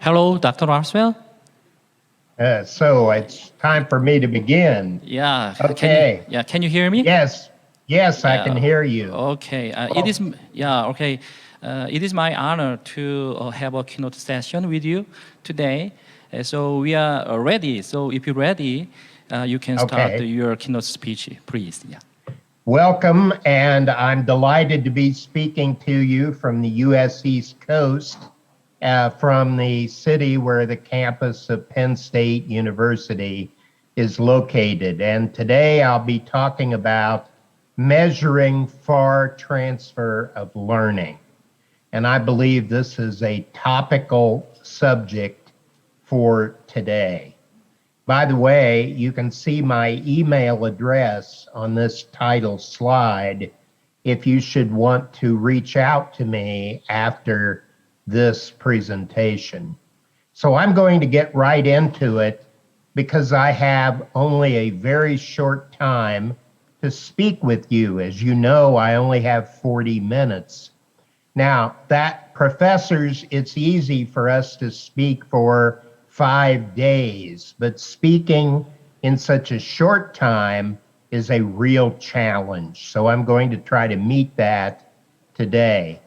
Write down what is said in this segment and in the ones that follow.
Hello, Dr. Roswell. So it's time for me to begin. Yeah. Okay. Can you hear me? Yes, I can hear you. Okay. It is my honor to have a keynote session with you today. So we are ready. So if you're ready, you can start your keynote speech, please. Yeah. Welcome, and I'm delighted to be speaking to you from the U.S. East Coast, from the city where the campus of Penn State University is located. And today I'll be talking about measuring far transfer of learning. And I believe this is a topical subject for today. By the way, you can see my email address on this title slide if you should want to reach out to me after this presentation. So I'm going to get right into it because I have only a very short time to speak with you. As you know, I only have 40 minutes. Now, professors, it's easy for us to speak for 5 days, but speaking in such a short time is a real challenge. So I'm going to try to meet that today.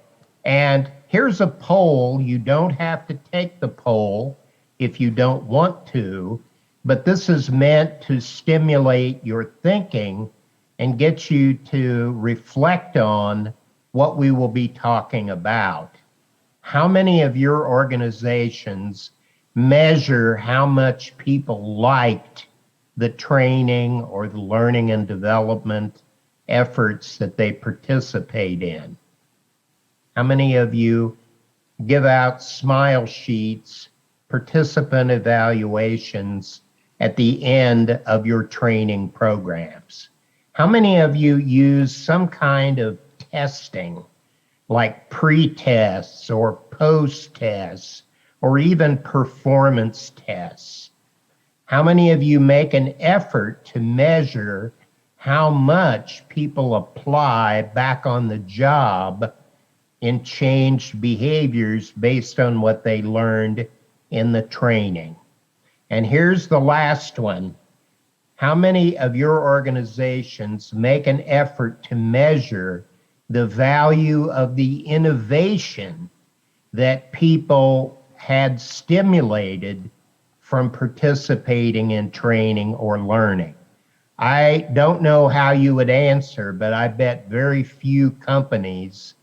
And here's a poll. You don't have to take the poll if you don't want to, but this is meant to stimulate your thinking and get you to reflect on what we will be talking about. How many of your organizations measure how much people liked the training or the learning and development efforts that they participate in? How many of you give out smile sheets, participant evaluations at the end of your training programs? How many of you use some kind of testing, like pre-tests or post-tests, or even performance tests? How many of you make an effort to measure how much people apply back on the job in changed behaviors based on what they learned in the training? And here's the last one. How many of your organizations make an effort to measure the value of the innovation that people had stimulated from participating in training or learning? I don't know how you would answer, but I bet very few companies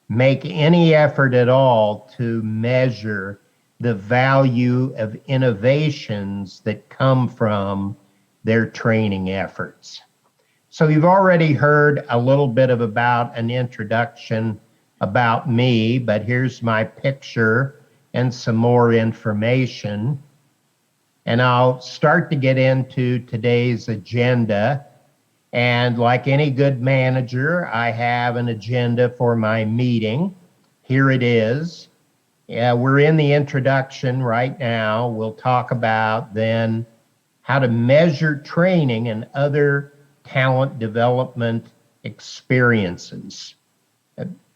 make any effort at all to measure the value of innovations that come from their training efforts. So you've already heard a little bit about an introduction about me, but here's my picture and some more information. And I'll start to get into today's agenda. And like any good manager, I have an agenda for my meeting. Here it is. We're in the introduction right now. We'll talk about then how to measure training and other talent development experiences.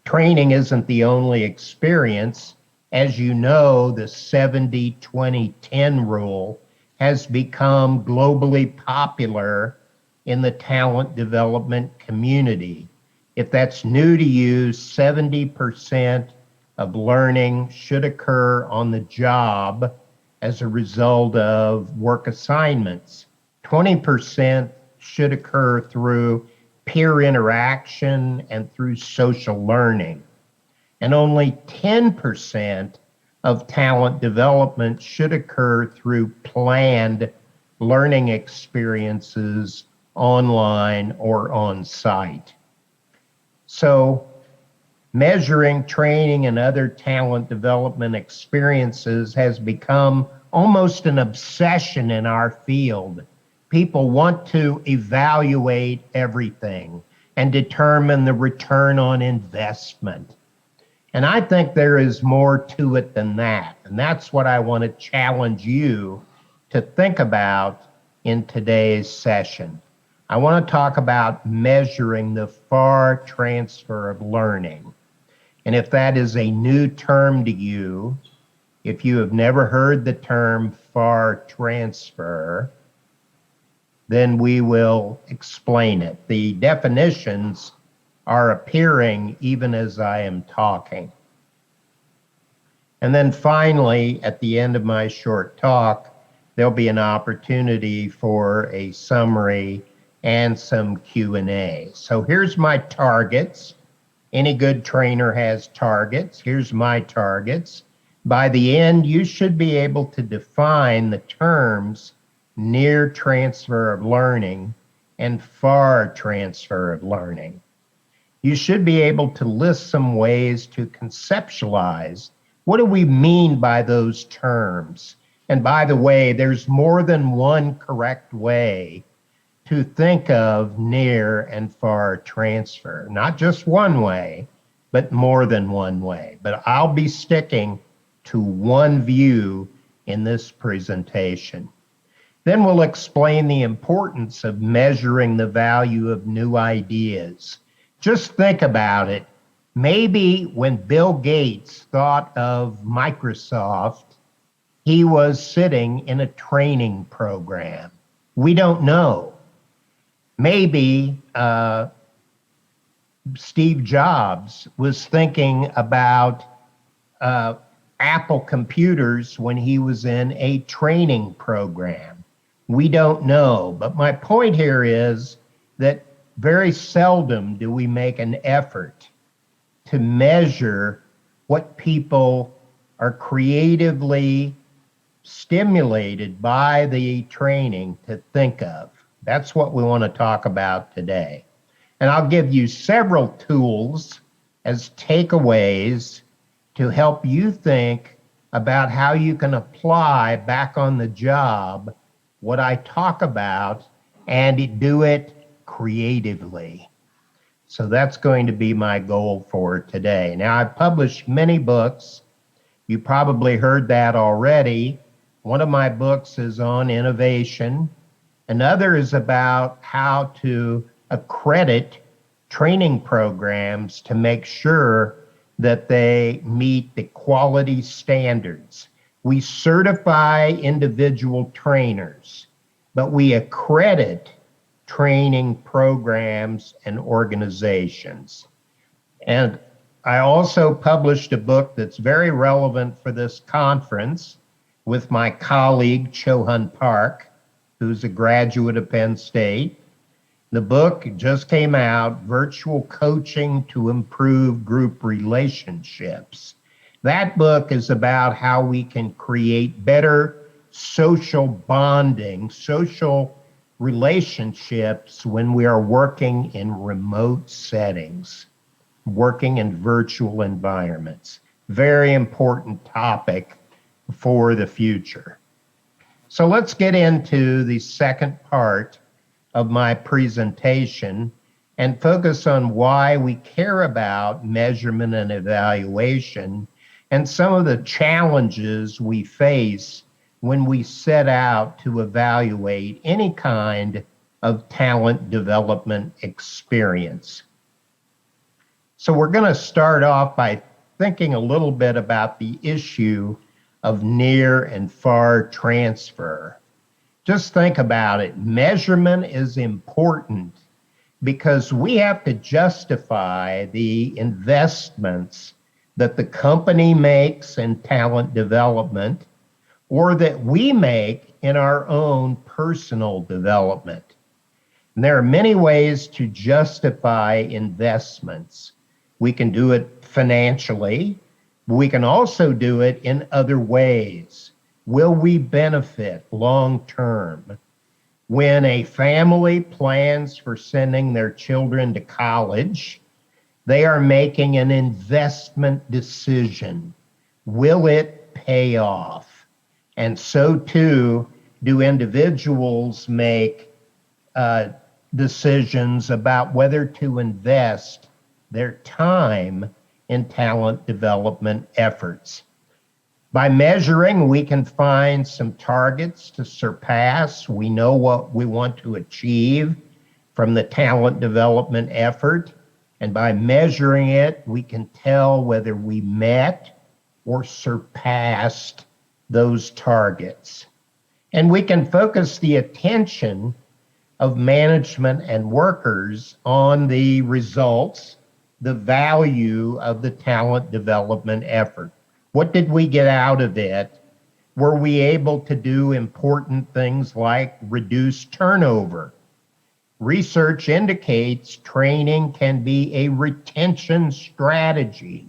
Training isn't the only experience. As you know, the 70-20-10 rule has become globally popular in the talent development community. If that's new to you, 70% of learning should occur on the job as a result of work assignments. 20% should occur through peer interaction and through social learning. And only 10% of talent development should occur through planned learning experiences online or on site. So measuring training and other talent development experiences has become almost an obsession in our field. People want to evaluate everything and determine the return on investment. And I think there is more to it than that. And that's what I want to challenge you to think about in today's session. I want to talk about measuring the far transfer of learning. And if that is a new term to you, If you have never heard the term FAR transfer, then we will explain it. The definitions are appearing even as I am talking. And then finally, at the end of my short talk, there'll be an opportunity for a summary and some Q&A. So here's my targets. Any good trainer has targets. Here's my targets. By the end, you should be able to define the terms near transfer of learning and far transfer of learning. You should be able to list some ways to conceptualize what do we mean by those terms. And by the way, there's more than one correct way to think of near and far transfer. Not just one way, but more than one way. But I'll be sticking to one view in this presentation. Then we'll explain the importance of measuring the value of new ideas. Just think about it. Maybe when Bill Gates thought of Microsoft, he was sitting in a training program. We don't know. Maybe Steve Jobs was thinking about Apple computers when he was in a training program. We don't know. But my point here is that very seldom do we make an effort to measure what people are creatively stimulated by the training to think of. That's what we want to talk about today. And I'll give you several tools as takeaways to help you think about how you can apply back on the job what I talk about and do it creatively. So that's going to be my goal for today. Now, I've published many books. You probably heard that already. One of my books is on innovation. Another is about how to accredit training programs to make sure that they meet the quality standards. We certify individual trainers, but we accredit training programs and organizations. And I also published a book that's very relevant for this conference with my colleague, Cho-Hun Park, who's a graduate of Penn State. The book just came out, Virtual Coaching to Improve Group Relationships. That book is about how we can create better social bonding, social relationships when we are working in remote settings, working in virtual environments. Very important topic for the future. So let's get into the second part of my presentation and focus on why we care about measurement and evaluation and some of the challenges we face when we set out to evaluate any kind of talent development experience. So we're going to start off by thinking a little bit about the issue of near and far transfer. Just think about it. Measurement is important because we have to justify the investments that the company makes in talent development or that we make in our own personal development. And there are many ways to justify investments. We can do it financially, but we can also do it in other ways. Will we benefit long term? When a family plans for sending their children to college, they are making an investment decision. Will it pay off? And so too do individuals make decisions about whether to invest their time in talent development efforts. By measuring, we can find some targets to surpass. We know what we want to achieve from the talent development effort. And by measuring it, we can tell whether we met or surpassed those targets. And we can focus the attention of management and workers on the results, the value of the talent development effort. What did we get out of it? Were we able to do important things like reduce turnover? Research indicates training can be a retention strategy.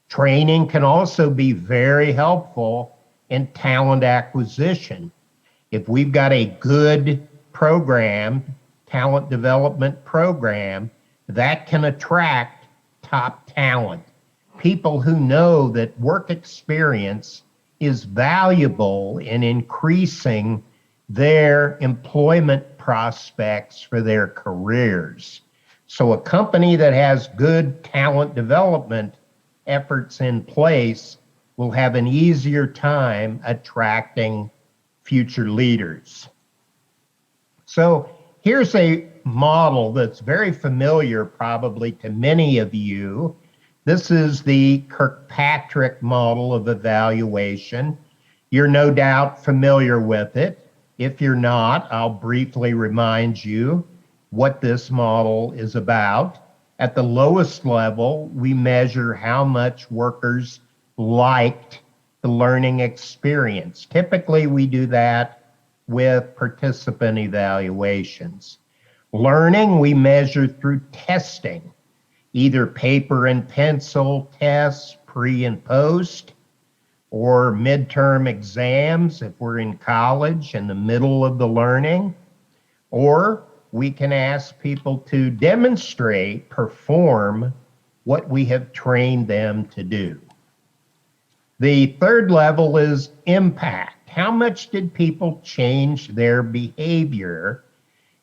Training can also be very helpful in talent acquisition. If we've got a good program, talent development program, that can attract top talent. People who know that work experience is valuable in increasing their employment prospects for their careers. So a company that has good talent development efforts in place will have an easier time attracting future leaders. So here's a model that's very familiar probably to many of you. This is the Kirkpatrick model of evaluation. You're no doubt familiar with it. If you're not, I'll briefly remind you what this model is about. At the lowest level, we measure how much workers liked the learning experience. Typically, we do that with participant evaluations. Learning, we measure through testing, either paper and pencil tests, pre and post, or midterm exams if we're in college in the middle of the learning, or we can ask people to demonstrate, perform what we have trained them to do. The third level is impact. How much did people change their behavior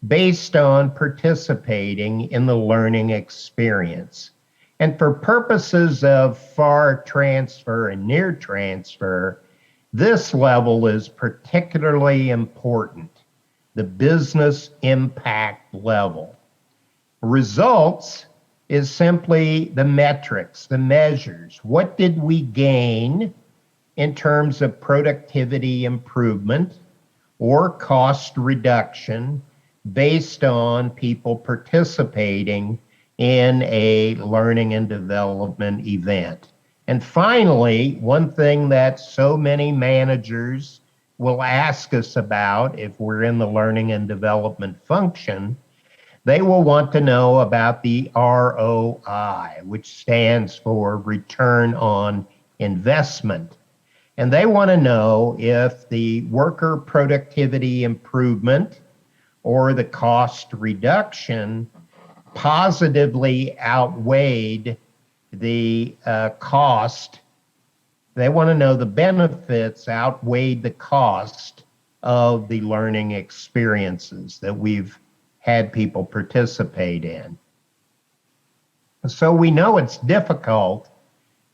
based on participating in the learning experience? And for purposes of far transfer and near transfer, this level is particularly important, the business impact level. Results is simply the metrics, the measures. What did we gain in terms of productivity improvement or cost reduction based on people participating in a learning and development event? And finally, one thing that so many managers will ask us about if we're in the learning and development function, they will want to know about the ROI, which stands for return on investment. And they want to know if the worker productivity improvement or the cost reduction positively outweighed the cost. They want to know the benefits outweighed the cost of the learning experiences that we've had people participate in. So we know it's difficult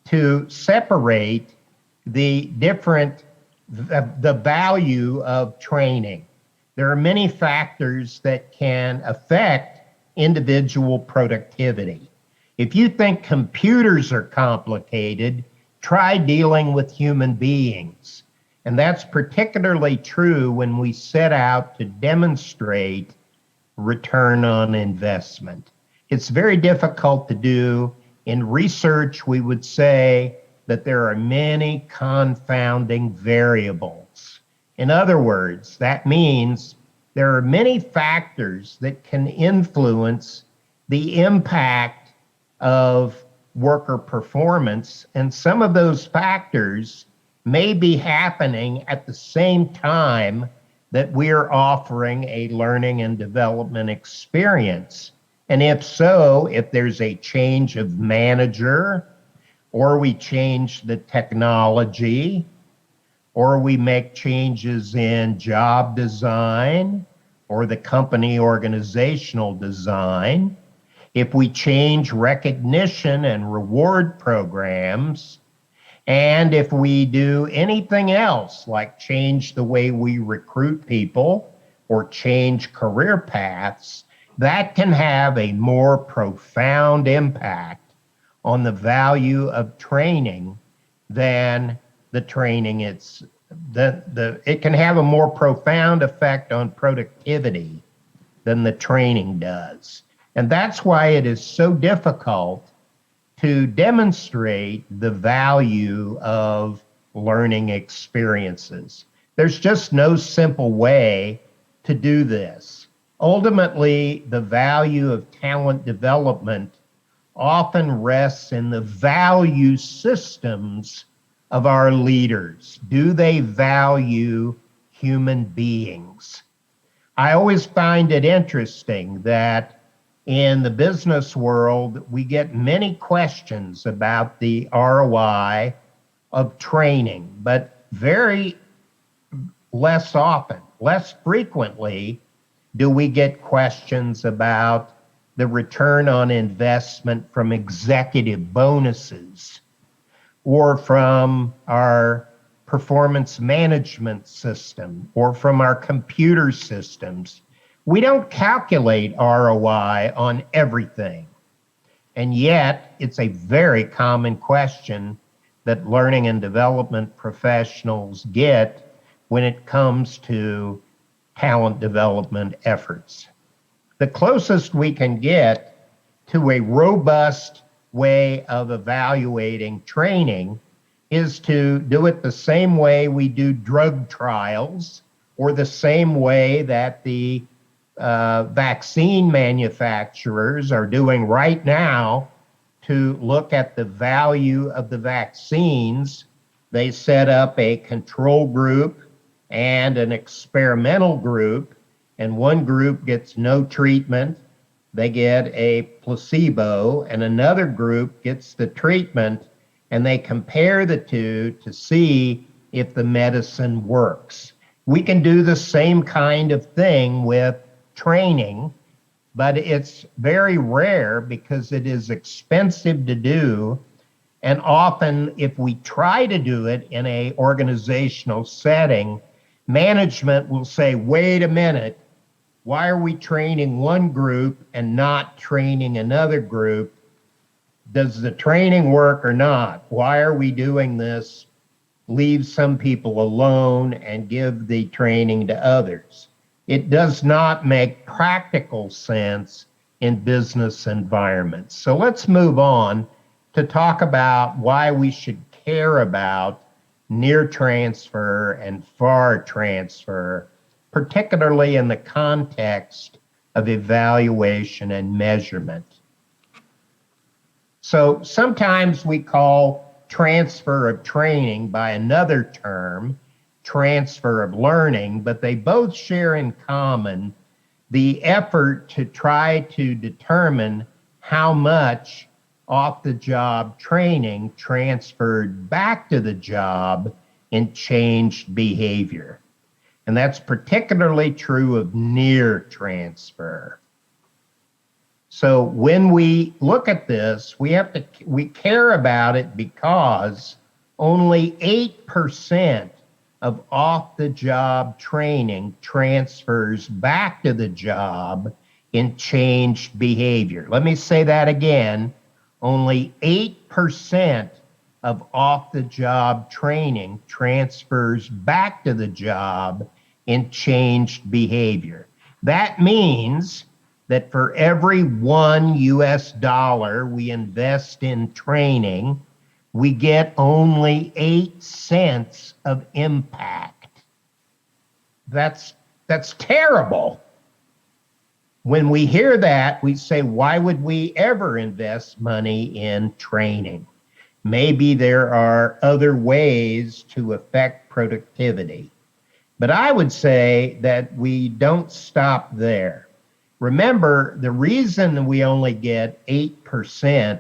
to separate the value of training. There are many factors that can affect individual productivity. If you think computers are complicated, try dealing with human beings. And that's particularly true when we set out to demonstrate return on investment. It's very difficult to do. In research, we would say that there are many confounding variables. In other words, that means there are many factors that can influence the impact of worker performance, and some of those factors may be happening at the same time that we're offering a learning and development experience. And if so, if there's a change of manager, or we change the technology, or we make changes in job design or the company organizational design, if we change recognition and reward programs, and if we do anything else like change the way we recruit people or change career paths, that can have a more profound impact on the value of training than the training. It can have a more profound effect on productivity than the training does. And that's why it is so difficult to demonstrate the value of learning experiences. There's just no simple way to do this. Ultimately, the value of talent development often rests in the value systems of our leaders. Do they value human beings? I always find it interesting that in the business world, we get many questions about the ROI of training, but very less often, less frequently, do we get questions about the return on investment from executive bonuses or from our performance management system or from our computer systems. We don't calculate ROI on everything. And yet, it's a very common question that learning and development professionals get when it comes to talent development efforts. The closest we can get to a robust way of evaluating training is to do it the same way we do drug trials, or the same way that the vaccine manufacturers are doing right now to look at the value of the vaccines. They set up a control group and an experimental group, and one group gets no treatment, they get a placebo, and another group gets the treatment, and they compare the two to see if the medicine works. We can do the same kind of thing with training, but it's very rare because it is expensive to do. And often, if we try to do it in an organizational setting, management will say, wait a minute, why are we training one group and not training another group? Does the training work or not? Why are we doing this? Leave some people alone and give the training to others. It does not make practical sense in business environments. So let's move on to talk about why we should care about near transfer and far transfer, particularly in the context of evaluation and measurement. So sometimes we call transfer of training by another term, transfer of learning, but they both share in common the effort to try to determine how much off-the-job training transferred back to the job in changed behavior. And that's particularly true of near transfer. So when we look at this, we care about it because only 8% of off-the-job training transfers back to the job in changed behavior. Let me say that again. Only 8% of off-the-job training transfers back to the job in changed behavior. That means that for every $1 US we invest in training, we get only 8 cents of impact. That's terrible. When we hear that, we say, why would we ever invest money in training? Maybe there are other ways to affect productivity. But I would say that we don't stop there. Remember, the reason we only get 8%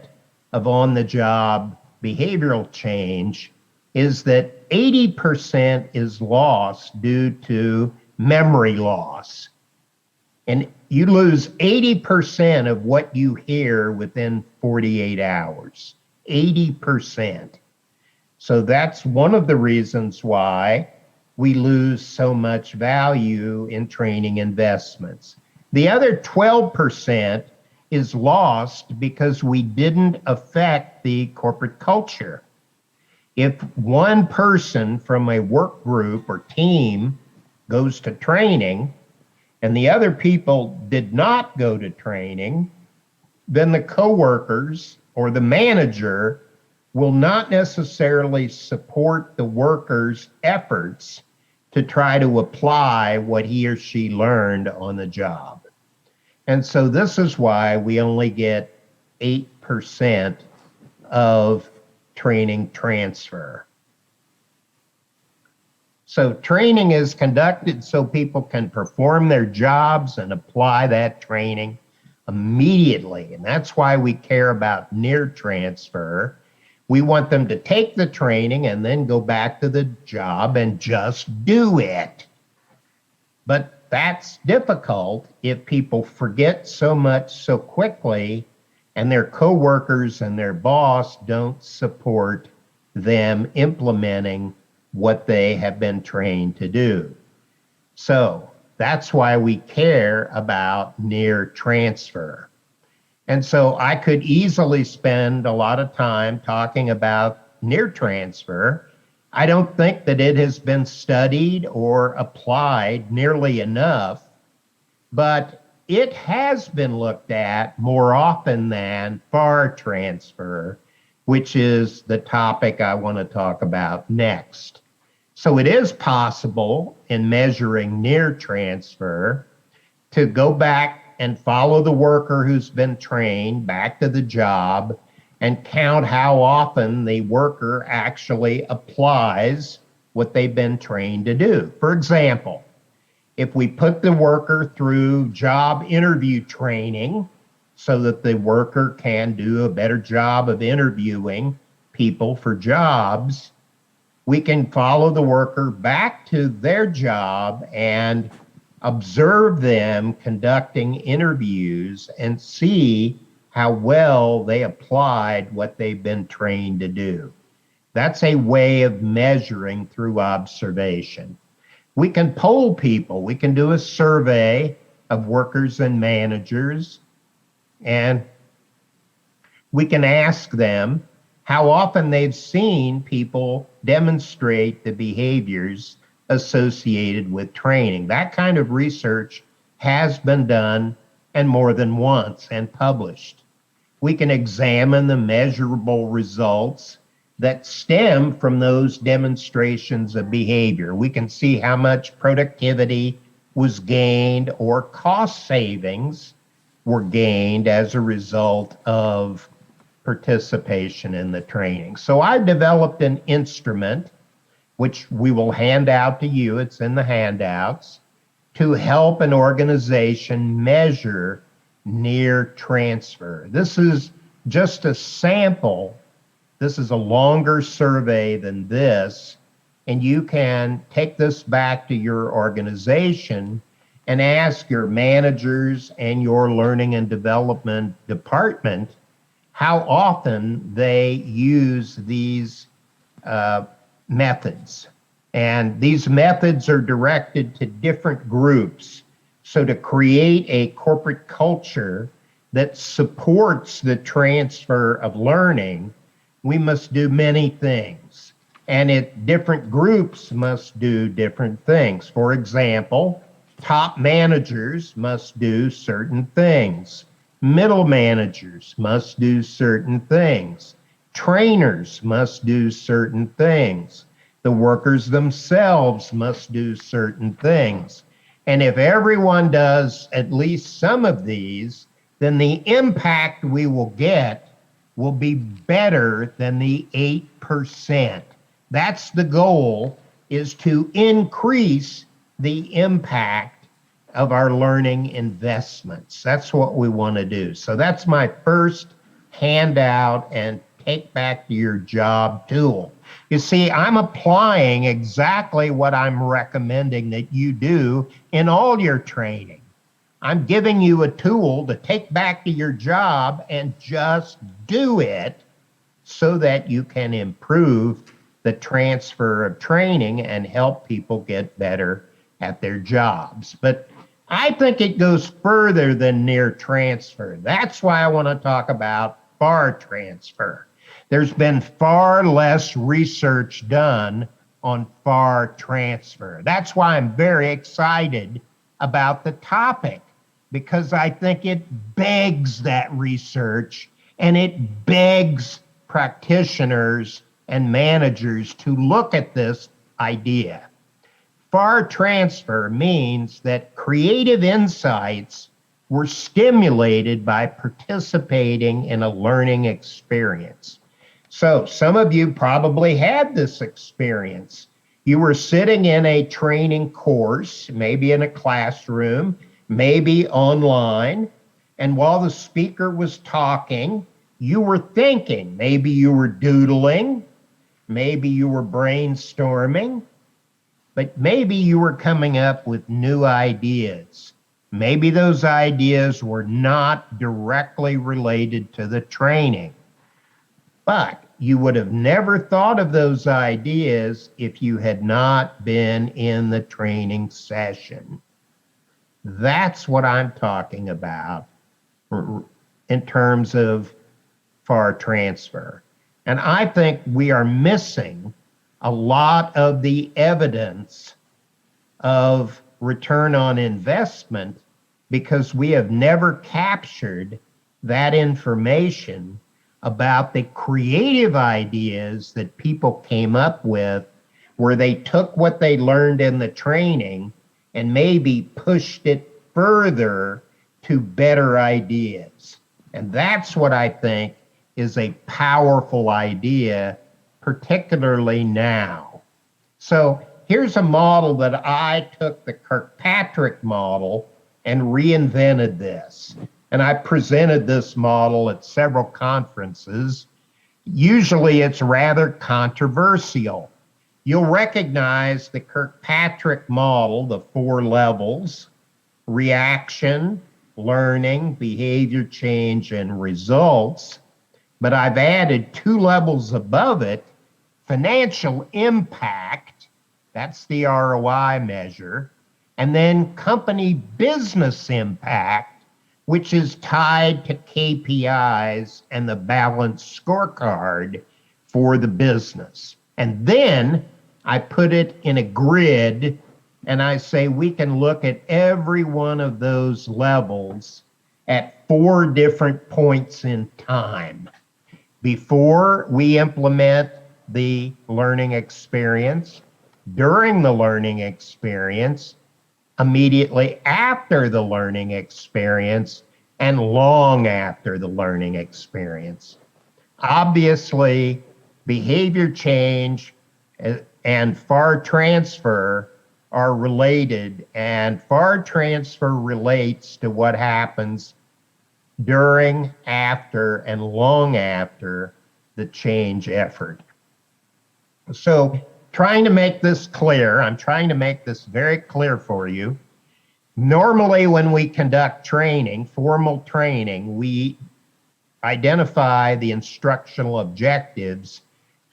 of on-the-job behavioral change is that 80% is lost due to memory loss. And you lose 80% of what you hear within 48 hours. 80%. So that's one of the reasons why we lose so much value in training investments. The other 12% is lost because we didn't affect the corporate culture. If one person from a work group or team goes to training and the other people did not go to training, then the coworkers or the manager will not necessarily support the worker's efforts to try to apply what he or she learned on the job. And so this is why we only get 8% of training transfer. So training is conducted so people can perform their jobs and apply that training immediately. And that's why we care about near transfer. We want them to take the training and then go back to the job and just do it. But that's difficult if people forget so much so quickly and their coworkers and their boss don't support them implementing what they have been trained to do. So that's why we care about near transfer. And so I could easily spend a lot of time talking about near transfer. I don't think that it has been studied or applied nearly enough, but it has been looked at more often than far transfer, which is the topic I want to talk about next. So it is possible in measuring near transfer to go back and follow the worker who's been trained back to the job and count how often the worker actually applies what they've been trained to do. For example, if we put the worker through job interview training so that the worker can do a better job of interviewing people for jobs, we can follow the worker back to their job and observe them conducting interviews and see how well they applied what they've been trained to do. That's a way of measuring through observation. We can poll people. We can do a survey of workers and managers, and we can ask them how often they've seen people demonstrate the behaviors associated with training. That kind of research has been done, and more than once, and published. We can examine the measurable results that stem from those demonstrations of behavior. We can see how much productivity was gained or cost savings were gained as a result of participation in the training. So I developed an instrument, which we will hand out to you, it's in the handouts, to help an organization measure near transfer. This is just a sample. This is a longer survey than this, and you can take this back to your organization and ask your managers and your learning and development department how often they use these methods. And these methods are directed to different groups. So to create a corporate culture that supports the transfer of learning, we must do many things. And different groups must do different things. For example, top managers must do certain things. Middle managers must do certain things. Trainers must do certain things. The workers themselves must do certain things. And if everyone does at least some of these, then the impact we will get will be better than the 8%. That's the goal, is to increase the impact of our learning investments. That's what we want to do. So that's my first handout and take back to your job tool. You see, I'm applying exactly what I'm recommending that you do in all your training. I'm giving you a tool to take back to your job and just do it so that you can improve the transfer of training and help people get better at their jobs. But I think it goes further than near transfer. That's why I want to talk about far transfer. There's been far less research done on FAR transfer. That's why I'm very excited about the topic, because I think it begs that research and it begs practitioners and managers to look at this idea. FAR transfer means that creative insights were stimulated by participating in a learning experience. So some of you probably had this experience. You were sitting in a training course, maybe in a classroom, maybe online, and while the speaker was talking, you were thinking. Maybe you were doodling, maybe you were brainstorming, but maybe you were coming up with new ideas. Maybe those ideas were not directly related to the training, but you would have never thought of those ideas if you had not been in the training session. That's what I'm talking about in terms of FAR transfer. And I think we are missing a lot of the evidence of return on investment because we have never captured that information about the creative ideas that people came up with, where they took what they learned in the training and maybe pushed it further to better ideas. And that's what I think is a powerful idea, particularly now. So here's a model that I took, the Kirkpatrick model, and reinvented this. And I presented this model at several conferences. Usually it's rather controversial. You'll recognize the Kirkpatrick model, the 4 levels: reaction, learning, behavior change, and results. But I've added 2 levels above it: financial impact, that's the ROI measure, and then company business impact, which is tied to KPIs and the balanced scorecard for the business. And then I put it in a grid and I say we can look at every one of those levels at 4 different points in time. Before we implement the learning experience, during the learning experience, immediately after the learning experience, and long after the learning experience. Obviously, behavior change and FAR transfer are related, and FAR transfer relates to what happens during, after, and long after the change effort. So trying to make this clear, I'm trying to make this very clear for you. Normally when we conduct training, formal training, we identify the instructional objectives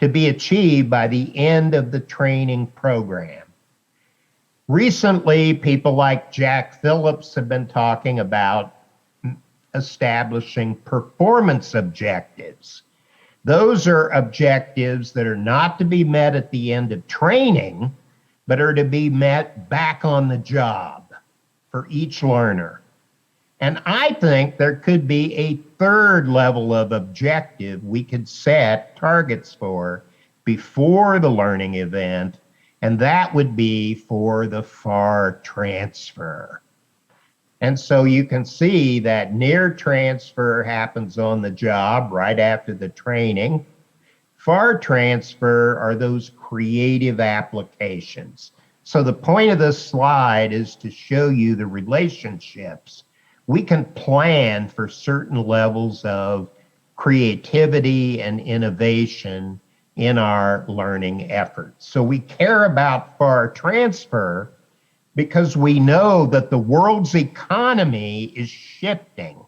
to be achieved by the end of the training program. Recently, people like Jack Phillips have been talking about establishing performance objectives. Those are objectives that are not to be met at the end of training, but are to be met back on the job for each learner. And I think there could be a 3rd level of objective we could set targets for before the learning event, and that would be for the FAR transfer. And so you can see that near transfer happens on the job right after the training. FAR transfer are those creative applications. So the point of this slide is to show you the relationships. We can plan for certain levels of creativity and innovation in our learning efforts. So we care about FAR transfer because we know that the world's economy is shifting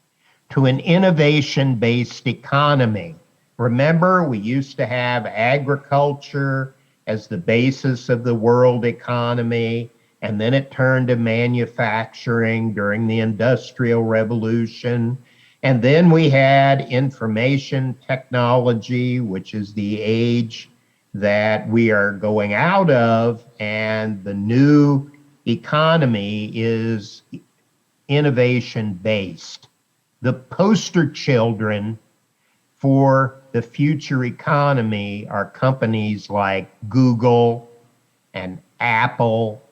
to an innovation-based economy. Remember, we used to have agriculture as the basis of the world economy, and then it turned to manufacturing during the Industrial Revolution. And then we had information technology, which is the age that we are going out of, and the new economy is innovation-based. The poster children for the future economy are companies like Google and Apple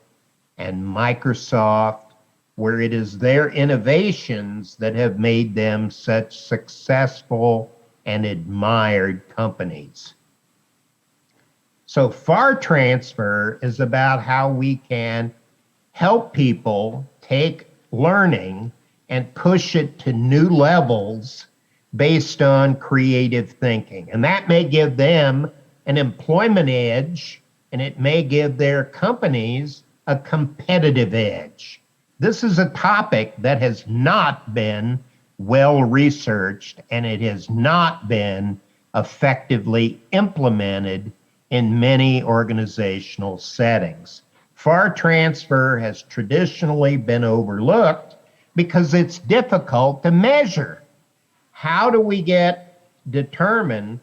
and Microsoft, where it is their innovations that have made them such successful and admired companies. So FAR transfer is about how we can help people take learning and push it to new levels based on creative thinking. And that may give them an employment edge, and it may give their companies a competitive edge. This is a topic that has not been well researched, and it has not been effectively implemented in many organizational settings. FAR transfer has traditionally been overlooked because it's difficult to measure. How do we determine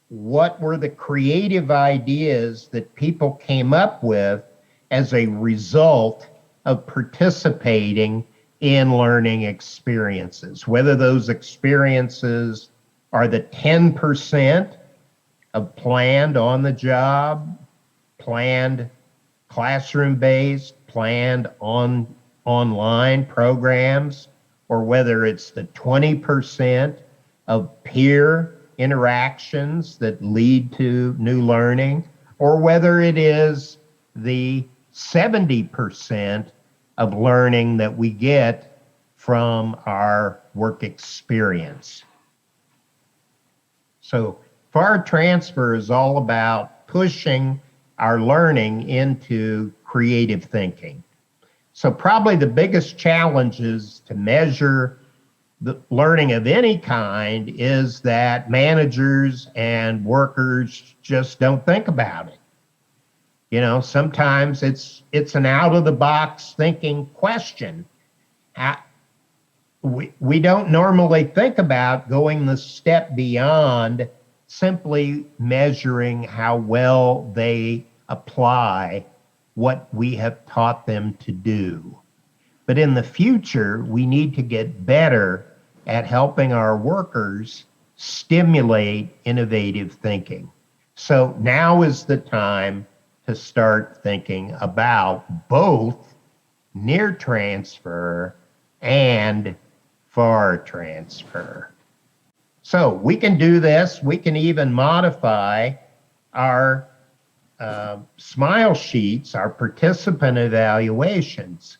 what were the creative ideas that people came up with as a result of participating in learning experiences? Whether those experiences are the 10% of planned on the job, planned classroom-based, planned online programs, or whether it's the 20% of peer interactions that lead to new learning, or whether it is the 70% of learning that we get from our work experience. So FAR transfer is all about pushing our learning into creative thinking. So probably the biggest challenges to measure the learning of any kind is that managers and workers just don't think about it. You know, sometimes it's an out-of-the-box thinking question. We don't normally think about going the step beyond simply measuring how well they apply what we have taught them to do. But in the future, we need to get better at helping our workers stimulate innovative thinking. So now is the time to start thinking about both near transfer and far transfer. So we can do this. We can even modify our smile sheets, our participant evaluations.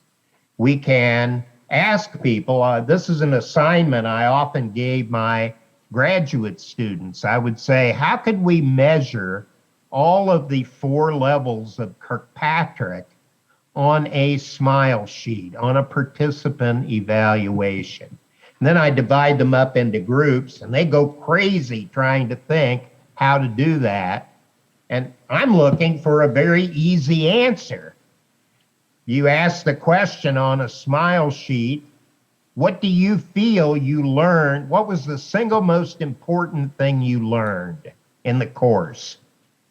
We can ask people, this is an assignment I often gave my graduate students. I would say, how could we measure all of the 4 levels of Kirkpatrick on a smile sheet, on a participant evaluation? And then I divide them up into groups, and they go crazy trying to think how to do that. And I'm looking for a very easy answer. You ask the question on a smile sheet, what do you feel you learned? What was the single most important thing you learned in the course?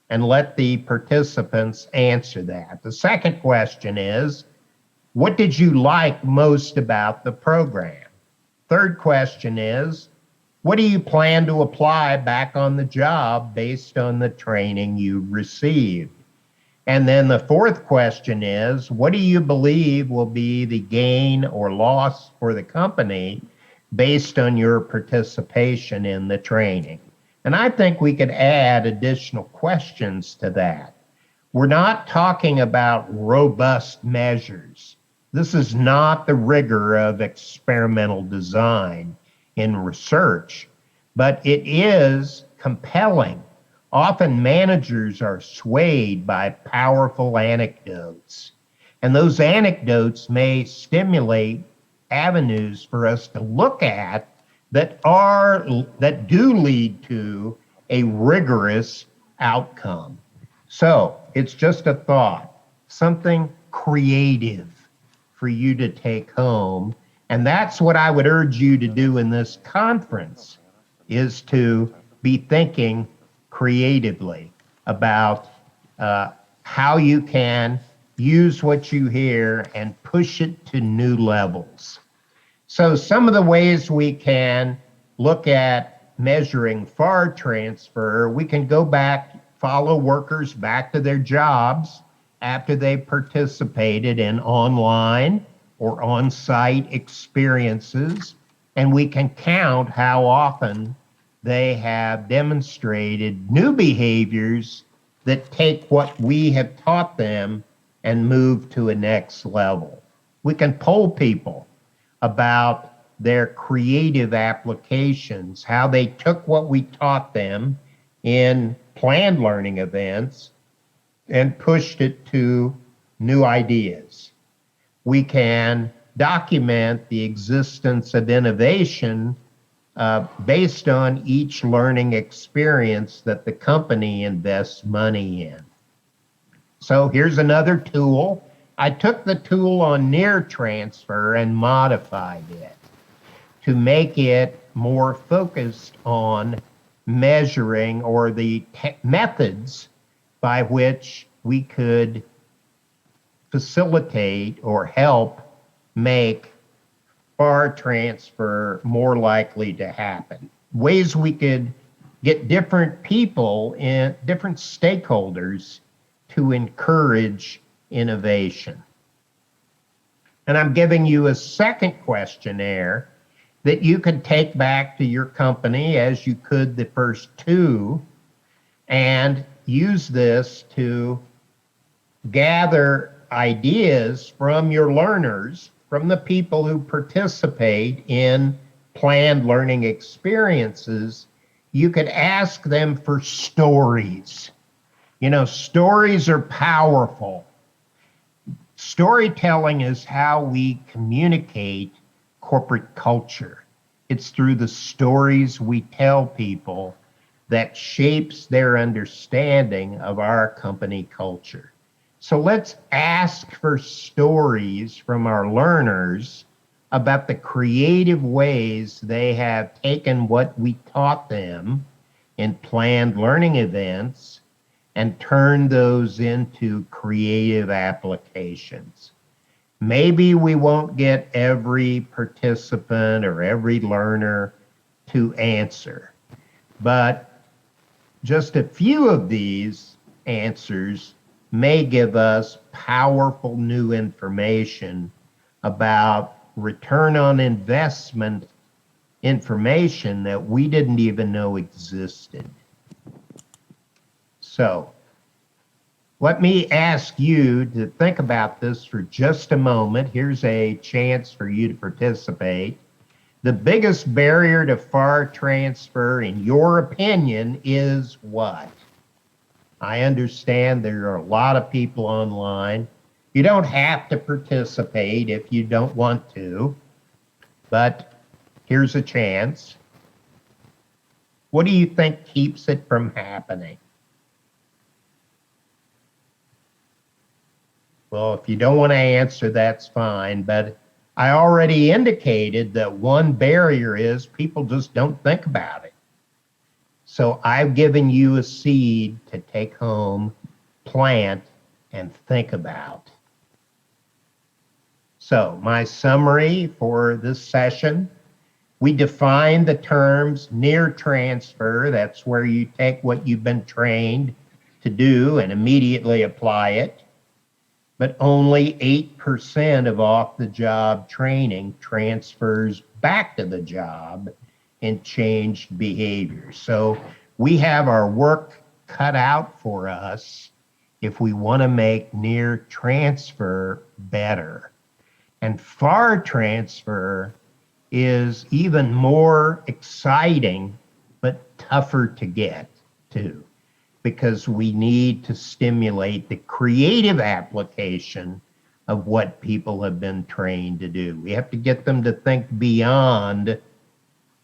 And let the participants answer that. The second question is, what did you like most about the program? Third question is, what do you plan to apply back on the job based on the training you received? And then the fourth question is, what do you believe will be the gain or loss for the company based on your participation in the training? And I think we could add additional questions to that. We're not talking about robust measures. This is not the rigor of experimental design in research, but it is compelling. Often managers are swayed by powerful anecdotes, and those anecdotes may stimulate avenues for us to look at that do lead to a rigorous outcome. So it's just a thought, something creative for you to take home And that's what I would urge you to do in this conference, is to be thinking creatively about how you can use what you hear and push it to new levels. So some of the ways we can look at measuring FAR transfer, we can go back, follow workers back to their jobs after they participated in online or on-site experiences, and we can count how often they have demonstrated new behaviors that take what we have taught them and move to a next level. We can poll people about their creative applications, how they took what we taught them in planned learning events and pushed it to new ideas. We can document the existence of innovation based on each learning experience that the company invests money in. So here's another tool. I took the tool on near transfer and modified it to make it more focused on measuring or the methods by which we could facilitate or help make FAR transfer more likely to happen. Ways we could get different people and different stakeholders to encourage innovation. And I'm giving you a second questionnaire that you could take back to your company as you could the first two, and use this to gather ideas from your learners, from the people who participate in planned learning experiences. You could ask them for stories. You know, stories are powerful. Storytelling is how we communicate corporate culture. It's through the stories we tell people that shapes their understanding of our company culture. So let's ask for stories from our learners about the creative ways they have taken what we taught them in planned learning events and turned those into creative applications. Maybe we won't get every participant or every learner to answer, but just a few of these answers may give us powerful new information about return on investment information that we didn't even know existed. So let me ask you to think about this for just a moment. Here's a chance for you to participate. The biggest barrier to FAR transfer, in your opinion, is what? I understand there are a lot of people online. You don't have to participate if you don't want to, but here's a chance. What do you think keeps it from happening? Well, if you don't want to answer, that's fine, but I already indicated that one barrier is people just don't think about it. So I've given you a seed to take home, plant, and think about. So my summary for this session, we define the terms near transfer. That's where you take what you've been trained to do and immediately apply it. But only 8% of off-the-job training transfers back to the job in changed behavior. So we have our work cut out for us if we want to make near transfer better. And FAR transfer is even more exciting, but tougher to get to, because we need to stimulate the creative application of what people have been trained to do. We have to get them to think beyond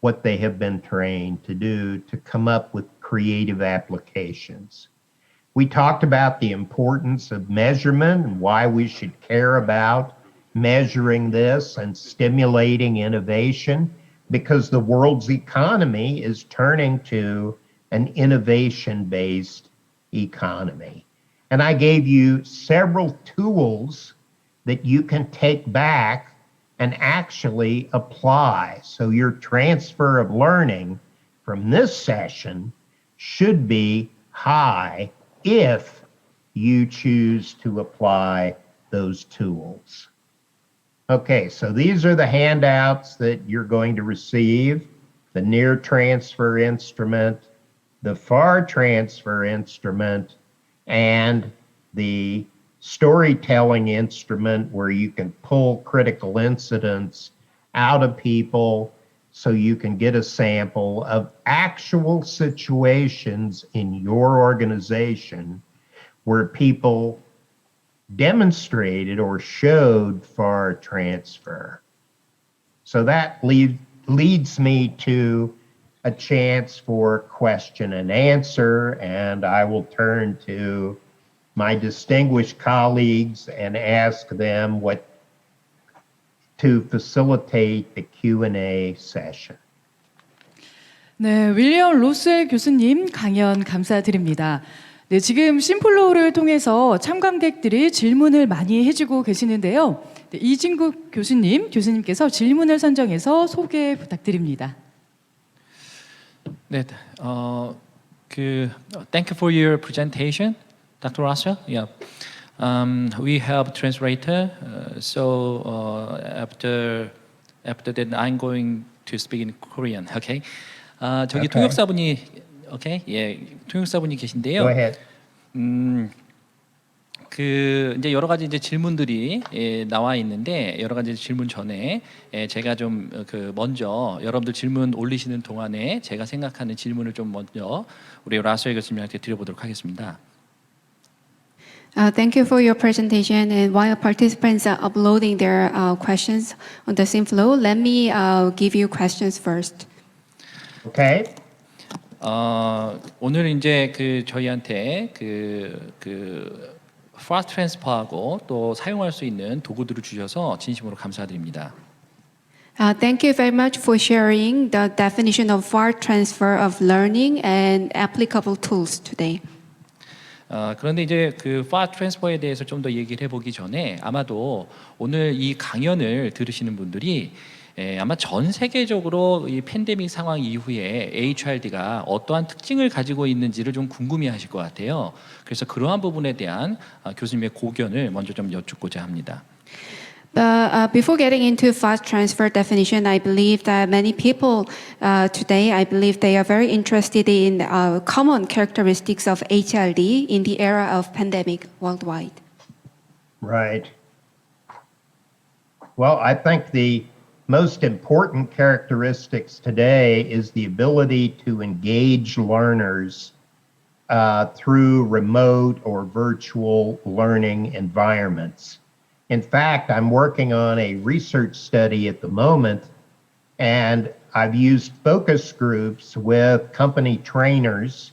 what they have been trained to do to come up with creative applications. We talked about the importance of measurement and why we should care about measuring this and stimulating innovation because the world's economy is turning to an innovation-based economy. And I gave you several tools that you can take back and actually apply. So your transfer of learning from this session should be high if you choose to apply those tools. Okay, so these are the handouts that you're going to receive: the near transfer instrument, the far transfer instrument, and the storytelling instrument where you can pull critical incidents out of people so you can get a sample of actual situations in your organization where people demonstrated or showed far transfer. So that leads me to a chance for question and answer, and I will turn to my distinguished colleagues and ask them what to facilitate the Q&A session. 네, 윌리엄 로스웰 교수님 강연 감사드립니다. 네, 지금 심플로우를 통해서 참관객들이 질문을 많이 해주고 계시는데요. 네, 이진구 교수님께서 질문을 선정해서 소개 부탁드립니다. 네, thank you for your presentation, Dr. Russell. Yeah, we have translator. So after that, I'm going to speak in Korean. Okay. 저기 Okay. 통역사분이 예, 통역사분이 계신데요. Go ahead. 이제 여러 가지 이제 질문들이 나와 있는데 여러 가지 질문 전에 제가 좀 먼저 여러분들 질문 올리시는 동안에 제가 생각하는 질문을 좀 먼저 우리 라스웰 교수님한테 드려보도록 하겠습니다. Thank you for your presentation. And while participants are uploading their questions on the SimFlow, let me give you questions first. Okay. 오늘 이제 저희한테 fast transfer하고 또 사용할 수 있는 도구들을 주셔서 진심으로 감사드립니다. Thank you very much for sharing the definition of fast transfer of learning and applicable tools today. 그런데 이제 fast transfer에 대해서 좀 더 얘기를 해보기 전에 아마도 오늘 이 강연을 들으시는 분들이 아마 전 세계적으로 이 팬데믹 상황 이후에 HRD가 어떠한 특징을 가지고 있는지를 좀 궁금해하실 것 같아요. 그래서 그러한 부분에 대한 교수님의 고견을 먼저 좀 여쭙고자 합니다. Before getting into fast transfer definition, I believe that many people today, I believe they are very interested in common characteristics of HRD in the era of pandemic worldwide. Right. Well, I think the most important characteristics today is the ability to engage learners through remote or virtual learning environments. In fact, I'm working on a research study at the moment, and I've used focus groups with company trainers,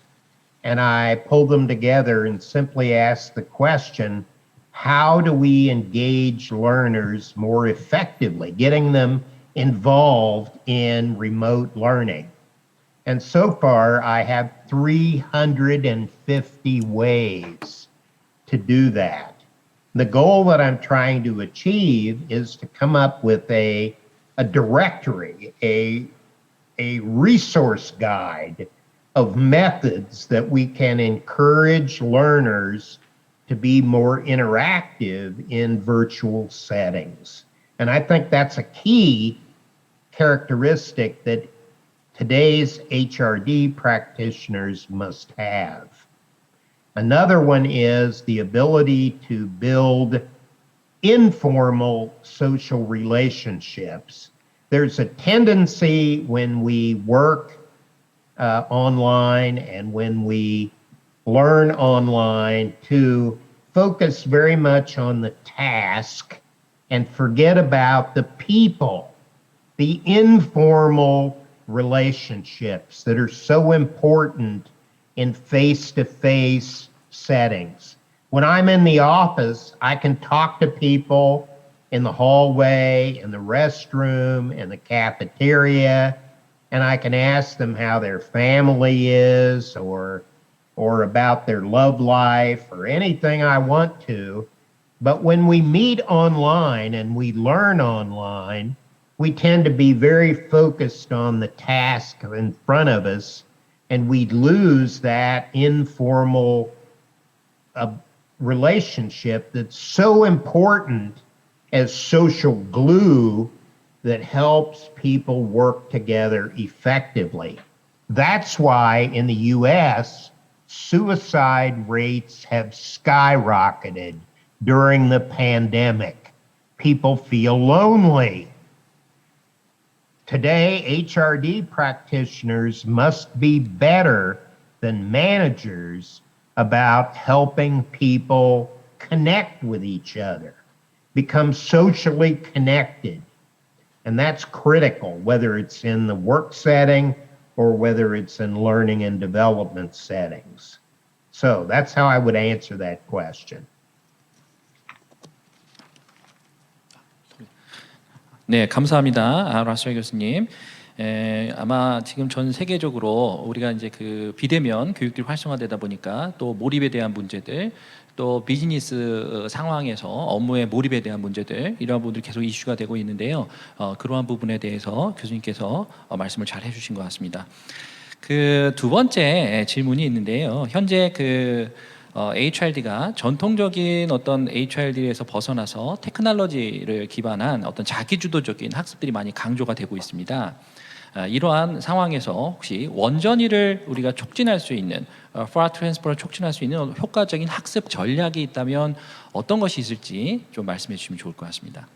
and I pull them together and simply ask the question, how do we engage learners more effectively, getting them involved in remote learning? And so far, I have 350 ways to do that. The goal that I'm trying to achieve is to come up with a directory, a resource guide of methods that we can encourage learners to be more interactive in virtual settings. And I think that's a key characteristic that today's HRD practitioners must have. Another one is the ability to build informal social relationships. There's a tendency when we work online and when we learn online to focus very much on the task and forget about the people, the informal relationships that are so important in face-to-face settings. When I'm in the office, I can talk to people in the hallway, in the restroom, in the cafeteria, and I can ask them how their family is or about their love life or anything I want to. But when we meet online and we learn online, we tend to be very focused on the task in front of us, and we lose that informal relationship that's so important as social glue that helps people work together effectively. That's why in the US, suicide rates have skyrocketed during the pandemic. People feel lonely. Today, HRD practitioners must be better than managers about helping people connect with each other, become socially connected. And that's critical, whether it's in the work setting or whether it's in learning and development settings. So that's how I would answer that question. 네, 감사합니다. 라셀 교수님. 아마 지금 전 세계적으로 우리가 이제 그 비대면 교육들이 활성화되다 보니까 또 몰입에 대한 문제들, 또 비즈니스 상황에서 업무의 몰입에 대한 문제들, 이러한 부분들이 계속 이슈가 되고 있는데요. 그러한 부분에 대해서 교수님께서 말씀을 잘 해주신 것 같습니다. 그 두 번째 질문이 있는데요. 현재 HRD가 전통적인 어떤 HRD에서 벗어나서 테크놀로지를 기반한 어떤 자기주도적인 학습들이 많이 강조가 되고 있습니다. 이러한 상황에서 혹시 원전이를 우리가 촉진할 수 있는 for transfer를 촉진할 수 있는 효과적인 학습 전략이 있다면 어떤 것이 있을지 좀 말씀해 주시면 좋을 것 같습니다.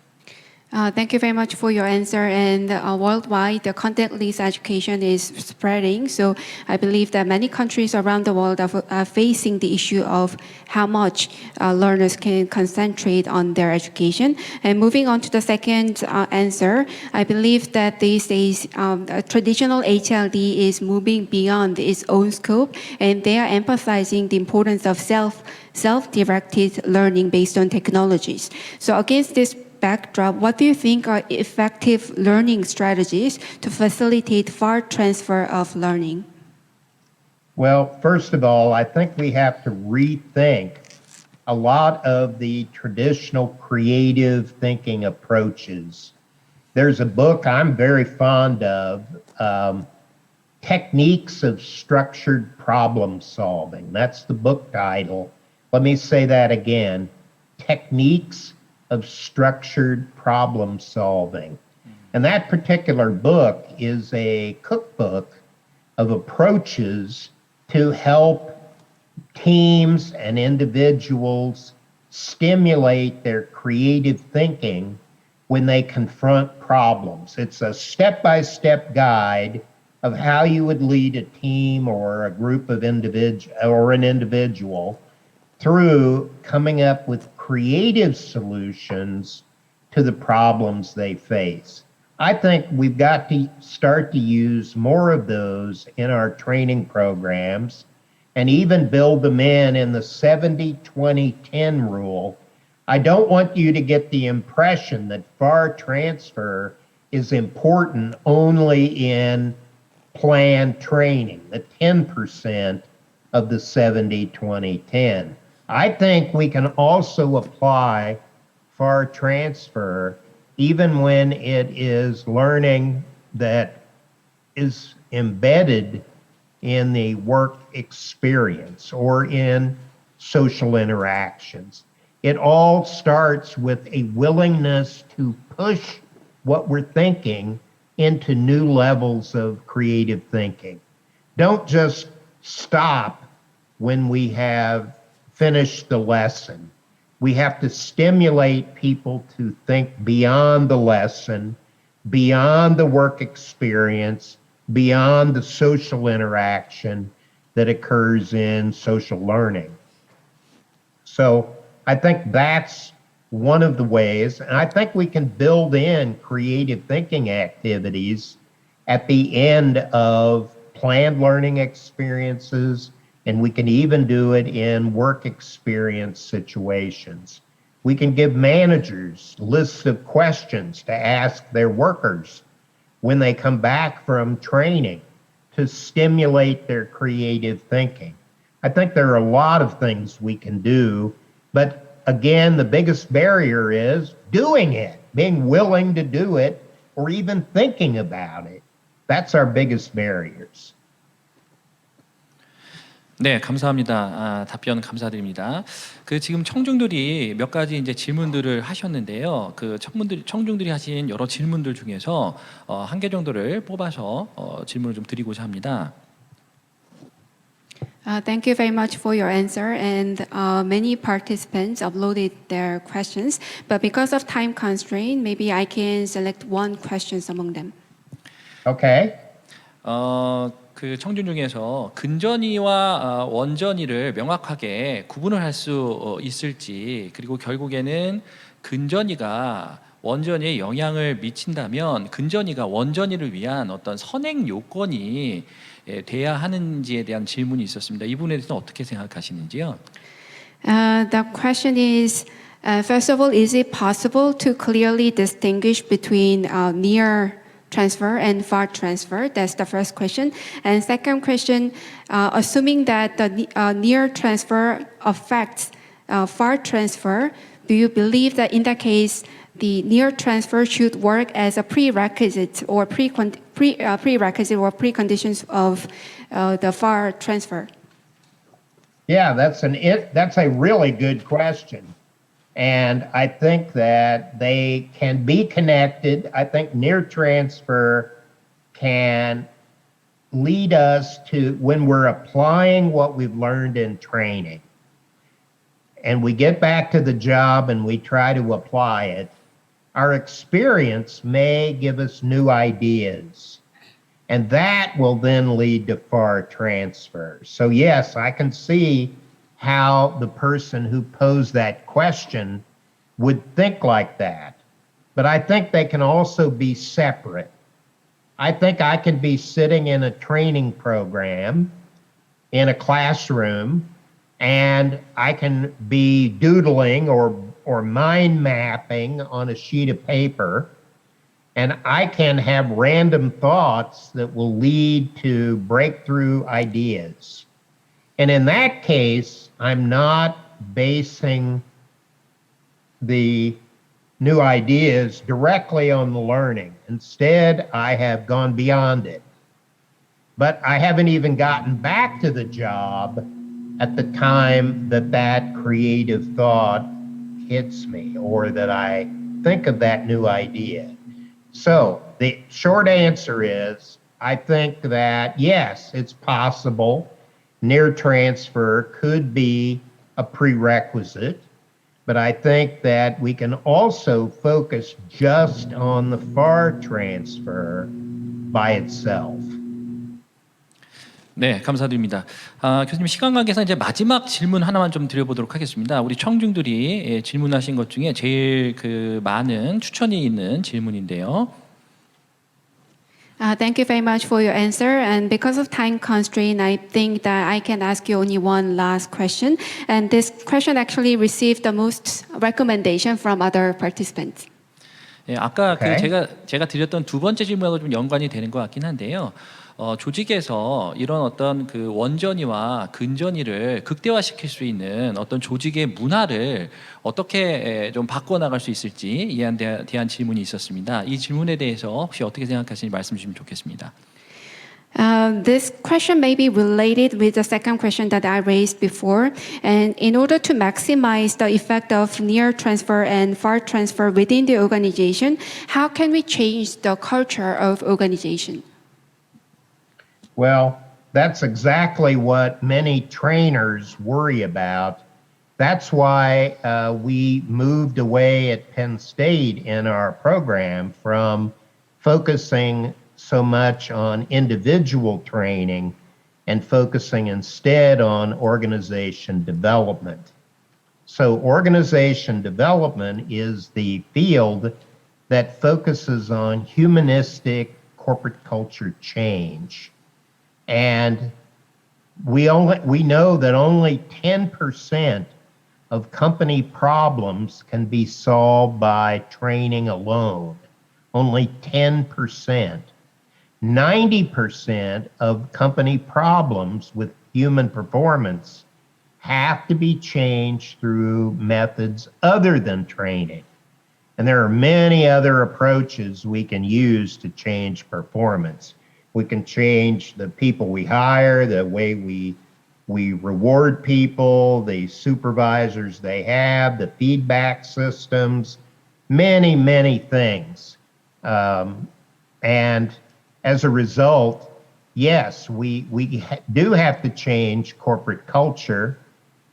Thank you very much for your answer. And worldwide, the content-less education is spreading. So I believe that many countries around the world are facing the issue of how much learners can concentrate on their education. And moving on to the second answer, I believe that these days traditional HLD is moving beyond its own scope, and they are emphasizing the importance of self-directed learning based on technologies. So against this backdrop, what do you think are effective learning strategies to facilitate fast transfer of learning? Well, first of all, I think we have to rethink a lot of the traditional creative thinking approaches. There's a book I'm very fond of, Techniques of Structured Problem Solving. That's the book title. Let me say that again. Techniques of Structured Problem Solving. And that particular book is a cookbook of approaches to help teams and individuals stimulate their creative thinking when they confront problems. It's a step-by-step guide of how you would lead a team or a group of an individual through coming up with creative solutions to the problems they face. I think we've got to start to use more of those in our training programs and even build them in the 70-20-10 rule. I don't want you to get the impression that FAR transfer is important only in planned training, the 10% of the 70-20-10. I think we can also apply FAR transfer even when it is learning that is embedded in the work experience or in social interactions. It all starts with a willingness to push what we're thinking into new levels of creative thinking. Don't just stop when we have finished the lesson. We have to stimulate people to think beyond the lesson, beyond the work experience, beyond the social interaction that occurs in social learning. So I think that's one of the ways, and I think we can build in creative thinking activities at the end of planned learning experiences, and we can even do it in work experience situations. We can give managers lists of questions to ask their workers when they come back from training to stimulate their creative thinking. I think there are a lot of things we can do, but again, the biggest barrier is doing it, being willing to do it, or even thinking about it. That's our biggest barriers. 네, 감사합니다. 답변 감사드립니다. 그 지금 청중들이 몇 가지 이제 질문들을 하셨는데요. 그 청중들이 하신 여러 질문들 중에서 한 개 정도를 뽑아서 질문을 좀 드리고자 합니다. Thank you very much for your answer. And many participants uploaded their questions, but because of time constraint, maybe I can select one question among them. Okay. 그 청중 중에서 근전이와 원전이를 명확하게 구분을 할 수 있을지, 그리고 결국에는 근전이가 원전에 영향을 미친다면 근전이가 원전이를 위한 어떤 선행 요건이 돼야 하는지에 대한 질문이 있었습니다. 이 부분에 대해서 어떻게 생각하시는지요? The question is, first of all, is it possible to clearly distinguish between near transfer and far transfer? That's the first question. And second question, assuming that the near transfer affects far transfer, do you believe that in that case, the near transfer should work as a prerequisite or preconditions of the far transfer? Yeah, that's a really good question. And I think that they can be connected. I think near transfer can lead us to, when we're applying what we've learned in training, and we get back to the job and we try to apply it, our experience may give us new ideas. And that will then lead to far transfer. So yes, I can see how the person who posed that question would think like that. But I think they can also be separate. I think I can be sitting in a training program in a classroom, and I can be doodling or mind mapping on a sheet of paper, and I can have random thoughts that will lead to breakthrough ideas. And in that case, I'm not basing the new ideas directly on the learning. Instead, I have gone beyond it. But I haven't even gotten back to the job at the time that that creative thought hits me or that I think of that new idea. So the short answer is, I think that yes, it's possible near transfer could be a prerequisite, but I think that we can also focus just on the far transfer by itself. 네, 감사드립니다. 교수님 시간 관계상 이제 마지막 질문 하나만 좀 드려보도록 하겠습니다. 우리 청중들이 질문하신 것 중에 제일 그 많은 추천이 있는 질문인데요. Thank you very much for your answer. And because of time constraint, I think that I can ask you only one last question. And this question actually received the most recommendation from other participants. 예, 아까 Okay. 그 제가 드렸던 두 번째 질문하고 좀 연관이 되는 것 같긴 한데요. 조직에서 이런 어떤 그 원전이와 근전이를 극대화시킬 수 있는 어떤 조직의 문화를 어떻게 좀 바꿔나갈 수 있을지에 대한 질문이 있었습니다. 이 질문에 대해서 혹시 어떻게 생각하시는지 말씀 주시면 좋겠습니다. This question may be related with the second question that I raised before. And in order to maximize the effect of near transfer and far transfer within the organization, how can we change the culture of organization? Well, that's exactly what many trainers worry about. That's why we moved away at Penn State in our program from focusing so much on individual training and focusing instead on organization development. So organization development is the field that focuses on humanistic corporate culture change. And we know that only 10% of company problems can be solved by training alone. Only 10%. 90% of company problems with human performance have to be changed through methods other than training. And there are many other approaches we can use to change performance. We can change the people we hire, the way we reward people, the supervisors they have, the feedback systems, many, many things. And as a result, yes, we do have to change corporate culture,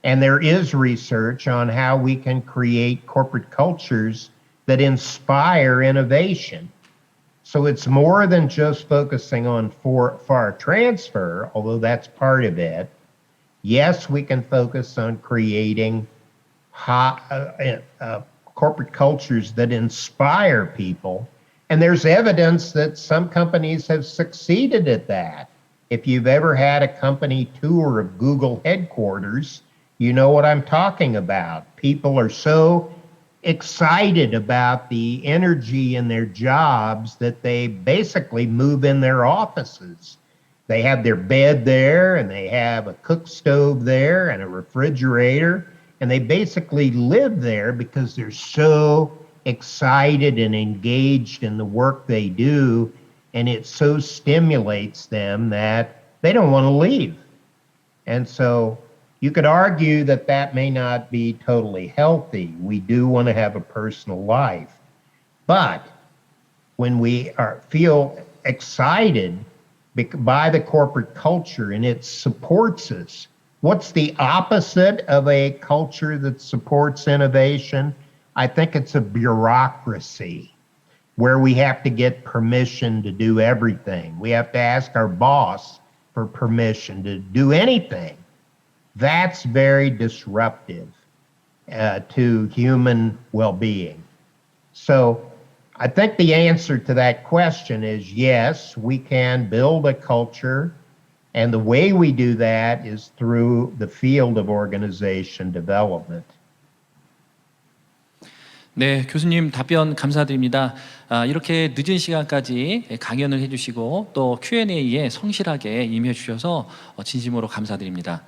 and there is research on how we can create corporate cultures that inspire innovation. So it's more than just focusing on far transfer, although that's part of it. Yes, we can focus on creating corporate cultures that inspire people. And there's evidence that some companies have succeeded at that. If you've ever had a company tour of Google headquarters, you know what I'm talking about. People are so excited about the energy in their jobs that they basically move in their offices. They have their bed there, and they have a cook stove there and a refrigerator, and they basically live there because they're so excited and engaged in the work they do, and it so stimulates them that they don't want to leave. And so you could argue that that may not be totally healthy. We do want to have a personal life. But when we feel excited by the corporate culture and it supports us, what's the opposite of a culture that supports innovation? I think it's a bureaucracy where we have to get permission to do everything. We have to ask our boss for permission to do anything. That's very disruptive to human well-being. So I think the answer to that question is yes, we can build a culture, and the way we do that is through the field of organization development. 네, 교수님 답변 감사드립니다. 이렇게 늦은 시간까지 강연을 해주시고 또 Q&A에 성실하게 임해 주셔서 진심으로 감사드립니다.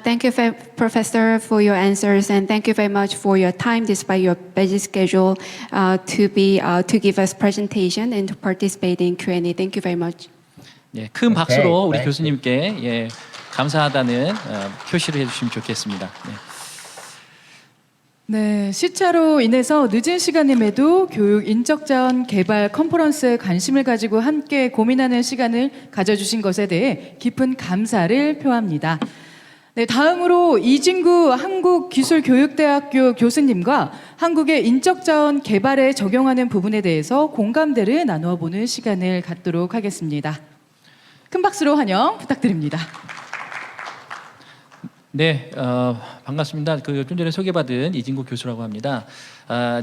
Thank you, Professor, for your answers, and thank you very much for your time, despite your busy schedule, to give us presentation and to participate in Q&A. Thank you very much. 예, 큰 박수로 우리 thank you. 교수님께 예, 감사하다는 표시를 해주시면 좋겠습니다. 네. 네, 시차로 인해서 늦은 시간임에도 교육 인적자원 개발 컨퍼런스에 관심을 가지고 함께 고민하는 시간을 가져주신 것에 대해 깊은 감사를 표합니다. 네, 다음으로 이진구 한국기술교육대학교 교수님과 한국의 인적자원 개발에 적용하는 부분에 대해서 공감대를 나누어 보는 시간을 갖도록 하겠습니다. 큰 박수로 환영 부탁드립니다. 네, 반갑습니다. 좀 전에 소개받은 이진구 교수라고 합니다.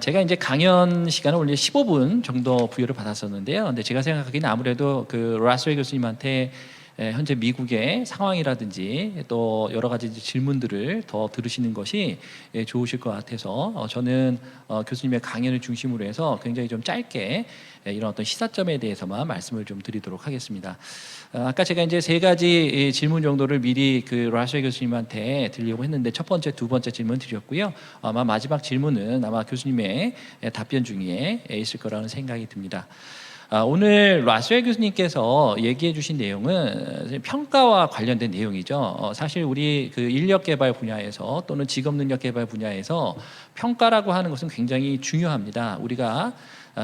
제가 이제 강연 시간을 원래 15분 정도 부여를 받았었는데요. 근데 제가 생각하기에는 아무래도 라스웰 교수님한테 현재 미국의 상황이라든지 또 여러 가지 질문들을 더 들으시는 것이 좋으실 것 같아서 저는 교수님의 강연을 중심으로 해서 굉장히 좀 짧게 이런 어떤 시사점에 대해서만 말씀을 좀 드리도록 하겠습니다. 아까 제가 이제 세 가지 질문 정도를 미리 라스웰 교수님한테 드리려고 했는데 첫 번째, 두 번째 질문 드렸고요. 아마 마지막 질문은 아마 교수님의 답변 중에 있을 거라는 생각이 듭니다. 오늘 라스웰 교수님께서 얘기해 주신 내용은 평가와 관련된 내용이죠. 사실 우리 인력 개발 분야에서 또는 직업 능력 개발 분야에서 평가라고 하는 것은 굉장히 중요합니다. 우리가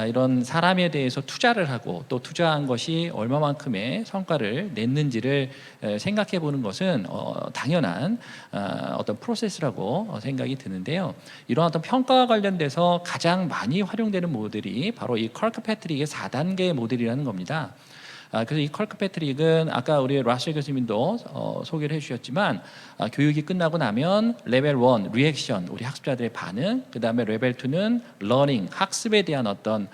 이런 사람에 대해서 투자를 하고 또 투자한 것이 얼마만큼의 성과를 냈는지를 생각해 보는 것은 당연한 어떤 프로세스라고 생각이 드는데요. 이런 어떤 평가와 관련돼서 가장 많이 활용되는 모델이 바로 이 커크패트릭의 4단계 모델이라는 겁니다. 그래서 이 커크패트릭은 아까 우리 라스웰 교수님도 소개를 해주셨지만 교육이 끝나고 나면 레벨 1 리액션 우리 학습자들의 반응, 그 다음에 레벨 2는 러닝 학습에 대한 어떤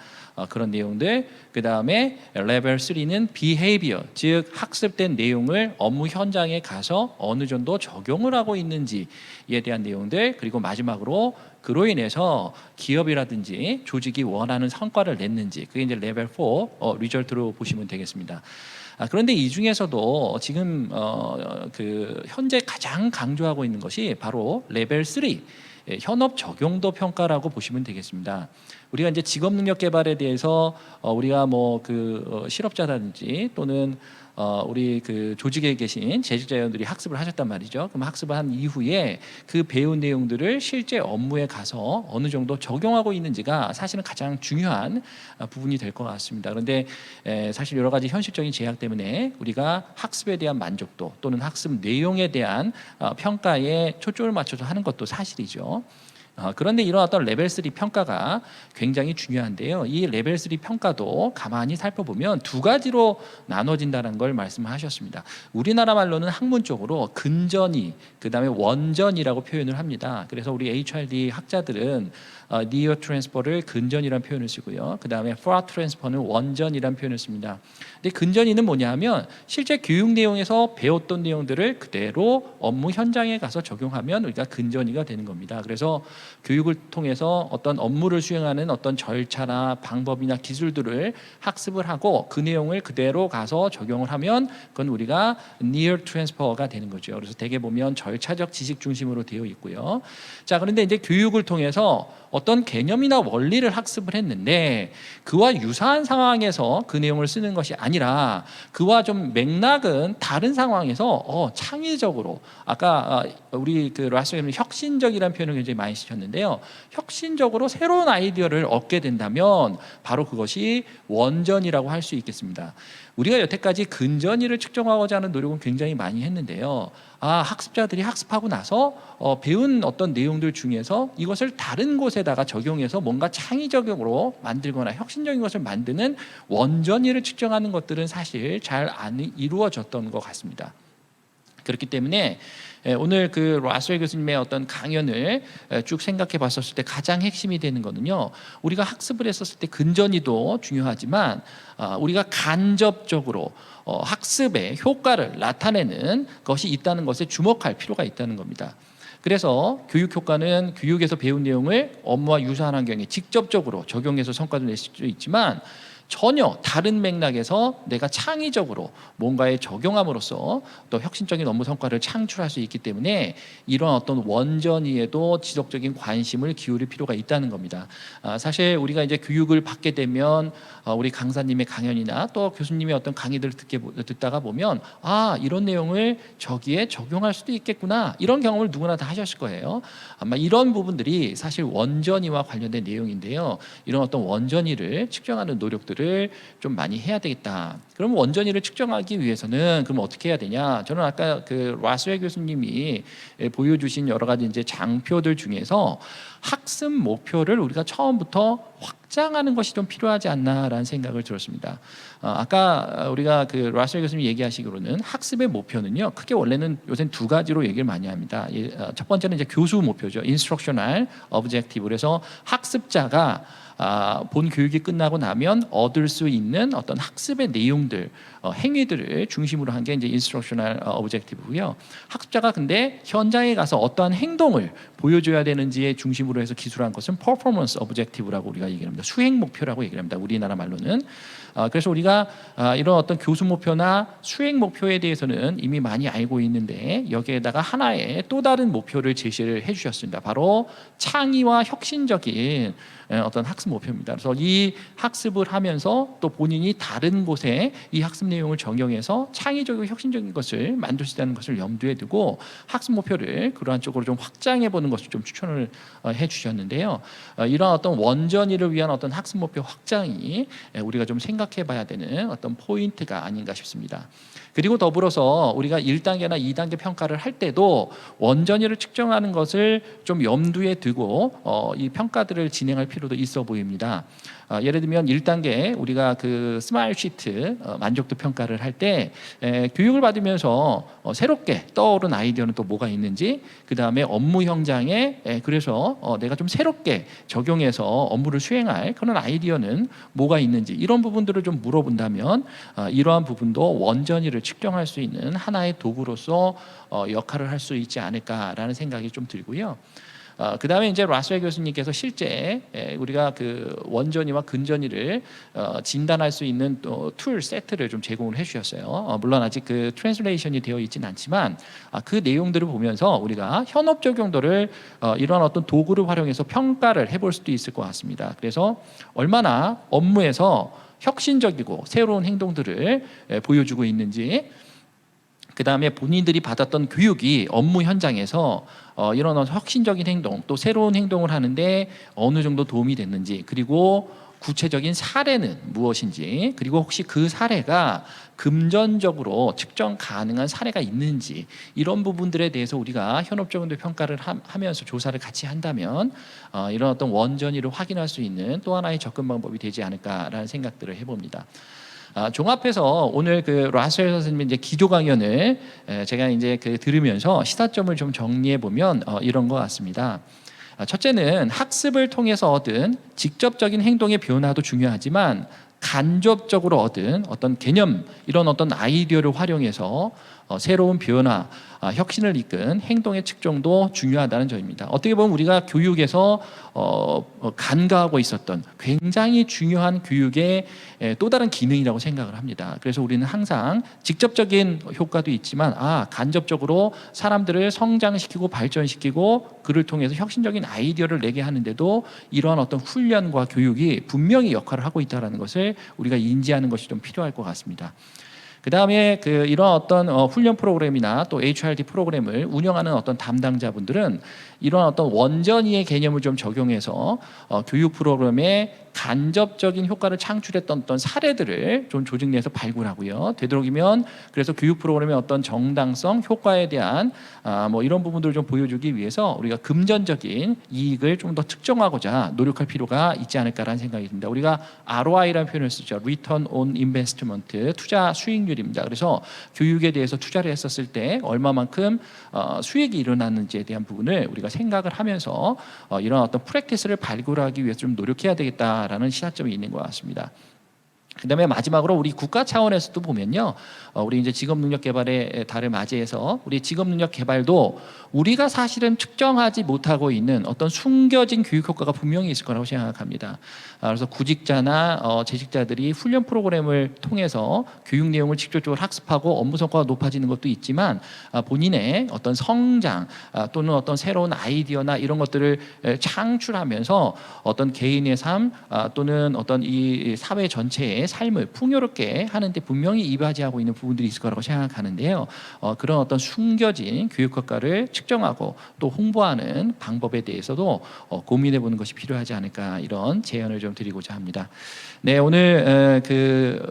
그런 내용들. 그 다음에 레벨 3는 behavior, 즉 학습된 내용을 업무 현장에 가서 어느 정도 적용을 하고 있는지에 대한 내용들. 그리고 마지막으로 그로 인해서 기업이라든지 조직이 원하는 성과를 냈는지, 그게 이제 레벨 4 리절트로 보시면 되겠습니다. 그런데 이 중에서도 지금 그 현재 가장 강조하고 있는 것이 바로 레벨 3 현업 적용도 평가라고 보시면 되겠습니다. 우리가 이제 직업 능력 개발에 대해서 우리가 뭐 그 실업자라든지 또는 우리 그 조직에 계신 재직자분들이 학습을 하셨단 말이죠. 그럼 학습을 한 이후에 그 배운 내용들을 실제 업무에 가서 어느 정도 적용하고 있는지가 사실은 가장 중요한 부분이 될 것 같습니다. 그런데 사실 여러 가지 현실적인 제약 때문에 우리가 학습에 대한 만족도 또는 학습 내용에 대한 평가에 초점을 맞춰서 하는 것도 사실이죠. 그런데 이런 어떤 레벨 3 평가가 굉장히 중요한데요. 이 레벨 3 평가도 가만히 살펴보면 두 가지로 나눠진다는 걸 말씀하셨습니다. 우리나라 말로는 학문적으로 근전이, 그 다음에 원전이라고 표현을 합니다. 그래서 우리 HRD 학자들은 near transfer를 근전이라는 표현을 쓰고요. 그 다음에 far transfer는 원전이라는 표현을 씁니다. 근데 근전이는 뭐냐 하면 실제 교육 내용에서 배웠던 내용들을 그대로 업무 현장에 가서 적용하면 우리가 근전이가 되는 겁니다. 그래서 교육을 통해서 어떤 업무를 수행하는 어떤 절차나 방법이나 기술들을 학습을 하고 그 내용을 그대로 가서 적용을 하면 그건 우리가 near transfer가 되는 거죠. 그래서 대개 보면 절차적 지식 중심으로 되어 있고요. 자, 그런데 이제 교육을 통해서 어떤 개념이나 원리를 학습을 했는데 그와 유사한 상황에서 그 내용을 쓰는 것이 아니라 그와 좀 맥락은 다른 상황에서 창의적으로, 아까 우리 그 라스웨이는 혁신적이라는 표현을 굉장히 많이 쓰셨는데요. 혁신적으로 새로운 아이디어를 얻게 된다면 바로 그것이 원전이라고 할 수 있겠습니다. 우리가 여태까지 근전이를 측정하고자 하는 노력은 굉장히 많이 했는데요. 학습자들이 학습하고 나서 배운 어떤 내용들 중에서 이것을 다른 곳에다가 적용해서 뭔가 창의적으로 만들거나 혁신적인 것을 만드는 원전이를 측정하는 것들은 사실 잘 안 이루어졌던 것 같습니다. 그렇기 때문에 오늘 그 라스웰 교수님의 어떤 강연을 쭉 생각해 봤었을 때 가장 핵심이 되는 거는요, 우리가 학습을 했었을 때 근전이도 중요하지만 우리가 간접적으로 학습의 효과를 나타내는 것이 있다는 것에 주목할 필요가 있다는 겁니다. 그래서 교육 효과는 교육에서 배운 내용을 업무와 유사한 환경에 직접적으로 적용해서 성과를 낼 수도 있지만 전혀 다른 맥락에서 내가 창의적으로 뭔가에 적용함으로써 또 혁신적인 업무 성과를 창출할 수 있기 때문에 이런 어떤 원전이에도 지속적인 관심을 기울일 필요가 있다는 겁니다. 사실 우리가 이제 교육을 받게 되면 우리 강사님의 강연이나 또 교수님의 어떤 강의들을 듣다가 보면 이런 내용을 저기에 적용할 수도 있겠구나, 이런 경험을 누구나 다 하셨을 거예요. 아마 이런 부분들이 사실 원전이와 관련된 내용인데요. 이런 어떤 원전이를 측정하는 노력들을 좀 많이 해야 되겠다. 그럼 원전이를 측정하기 위해서는 그럼 어떻게 해야 되냐? 저는 아까 그 라스웰 교수님이 보여주신 여러 가지 이제 장표들 중에서 학습 목표를 우리가 처음부터 확장하는 것이 좀 필요하지 않나라는 생각을 들었습니다. 아까 우리가 그 라스웰 교수님이 얘기하시기로는 학습의 목표는요, 크게 원래는 요새 두 가지로 얘기를 많이 합니다. 첫 번째는 이제 교수 목표죠, instructional objective. 그래서 학습자가 본 교육이 끝나고 나면 얻을 수 있는 어떤 학습의 내용들, 행위들을 중심으로 한 게 이제 instructional objective고요. 학습자가 근데 현장에 가서 어떠한 행동을 보여줘야 되는지에 중심으로 해서 기술한 것은 performance objective라고 우리가 얘기합니다. 수행 목표라고 얘기합니다. 우리나라 말로는. 그래서 우리가 이런 어떤 교수 목표나 수행 목표에 대해서는 이미 많이 알고 있는데 여기에다가 하나의 또 다른 목표를 제시를 해주셨습니다. 바로 창의와 혁신적인 어떤 학습 목표입니다. 그래서 이 학습을 하면서 또 본인이 다른 곳에 이 학습 내용을 적용해서 창의적이고 혁신적인 것을 만들 수 있다는 것을 염두에 두고 학습 목표를 그러한 쪽으로 좀 확장해 보는 것을 좀 추천을 해 주셨는데요. 이런 어떤 원전이를 위한 어떤 학습 목표 확장이 우리가 좀 생각해 봐야 되는 어떤 포인트가 아닌가 싶습니다. 그리고 더불어서 우리가 1단계나 2단계 평가를 할 때도 원전이를 측정하는 것을 좀 염두에 두고 이 평가들을 진행할 필요도 있어 보입니다. 예를 들면 1단계 우리가 그 스마일 시트 만족도 평가를 할 때 교육을 받으면서 새롭게 떠오른 아이디어는 또 뭐가 있는지, 그 다음에 업무 현장에 그래서 내가 좀 새롭게 적용해서 업무를 수행할 그런 아이디어는 뭐가 있는지, 이런 부분들을 좀 물어본다면 이러한 부분도 원전이를 측정할 수 있는 하나의 도구로서 역할을 할 수 있지 않을까라는 생각이 좀 들고요. 그 다음에 이제 라스웰 교수님께서 실제 우리가 그 원전이와 근전이를 진단할 수 있는 또 툴 세트를 좀 제공을 해주셨어요. 물론 아직 그 트랜슬레이션이 되어 있지는 않지만 그 내용들을 보면서 우리가 현업 적용도를 이런 어떤 도구를 활용해서 평가를 해볼 수도 있을 것 같습니다. 그래서 얼마나 업무에서 혁신적이고 새로운 행동들을 보여주고 있는지, 그 다음에 본인들이 받았던 교육이 업무 현장에서 이런 혁신적인 행동, 또 새로운 행동을 하는데 어느 정도 도움이 됐는지, 그리고 구체적인 사례는 무엇인지, 그리고 혹시 그 사례가 금전적으로 측정 가능한 사례가 있는지, 이런 부분들에 대해서 우리가 현업적으로 평가를 하면서 조사를 같이 한다면 이런 어떤 원전이를 확인할 수 있는 또 하나의 접근 방법이 되지 않을까라는 생각들을 해봅니다. 종합해서 오늘 그 라스웰 선생님의 이제 기조 강연을 제가 이제 그 들으면서 시사점을 좀 정리해 보면 이런 것 같습니다. 첫째는 학습을 통해서 얻은 직접적인 행동의 변화도 중요하지만 간접적으로 얻은 어떤 개념, 이런 어떤 아이디어를 활용해서 새로운 변화, 혁신을 이끈 행동의 측정도 중요하다는 점입니다. 어떻게 보면 우리가 교육에서 간과하고 있었던 굉장히 중요한 교육의 또 다른 기능이라고 생각을 합니다. 그래서 우리는 항상 직접적인 효과도 있지만 간접적으로 사람들을 성장시키고 발전시키고 그를 통해서 혁신적인 아이디어를 내게 하는데도 이러한 어떤 훈련과 교육이 분명히 역할을 하고 있다는 것을 우리가 인지하는 것이 좀 필요할 것 같습니다. 그 다음에 이런 어떤 훈련 프로그램이나 또 HRD 프로그램을 운영하는 어떤 담당자분들은 이런 어떤 원전이의 개념을 좀 적용해서 교육 프로그램에 간접적인 효과를 창출했던 어떤 사례들을 좀 조직 내에서 발굴하고요. 되도록이면 그래서 교육 프로그램의 어떤 정당성, 효과에 대한 뭐 이런 부분들을 좀 보여주기 위해서 우리가 금전적인 이익을 좀 더 측정하고자 노력할 필요가 있지 않을까라는 생각이 듭니다. 우리가 ROI라는 표현을 쓰죠. Return on Investment, 투자 수익률입니다. 그래서 교육에 대해서 투자를 했었을 때 얼마만큼 수익이 일어났는지에 대한 부분을 우리가 생각을 하면서 이런 어떤 프랙티스를 발굴하기 위해서 좀 노력해야 되겠다라는 시사점이 있는 것 같습니다. 그다음에 마지막으로 우리 국가 차원에서도 보면요, 우리 이제 직업 능력 개발의 달을 맞이해서 우리 직업 능력 개발도 우리가 사실은 측정하지 못하고 있는 어떤 숨겨진 교육 효과가 분명히 있을 거라고 생각합니다. 그래서 구직자나 재직자들이 훈련 프로그램을 통해서 교육 내용을 직접적으로 학습하고 업무 성과가 높아지는 것도 있지만 본인의 어떤 성장 또는 어떤 새로운 아이디어나 이런 것들을 창출하면서 어떤 개인의 삶 또는 어떤 이 사회 전체의 삶을 풍요롭게 하는데 분명히 이바지하고 있는 부분들이 있을 거라고 생각하는데요. 그런 어떤 숨겨진 교육 효과를 측정하고 또 홍보하는 방법에 대해서도 고민해 보는 것이 필요하지 않을까, 이런 제안을 좀 드리고자 합니다. 네, 오늘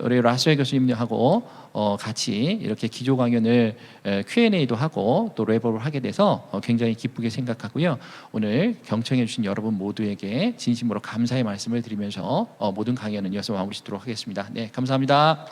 우리 라스웰 교수님하고 같이 이렇게 기조 강연을 Q&A도 하고 또 랩업을 하게 돼서 굉장히 기쁘게 생각하고요. 오늘 경청해 주신 여러분 모두에게 진심으로 감사의 말씀을 드리면서 모든 강연은 이어서 마무리 짓도록 하겠습니다. 네, 감사합니다.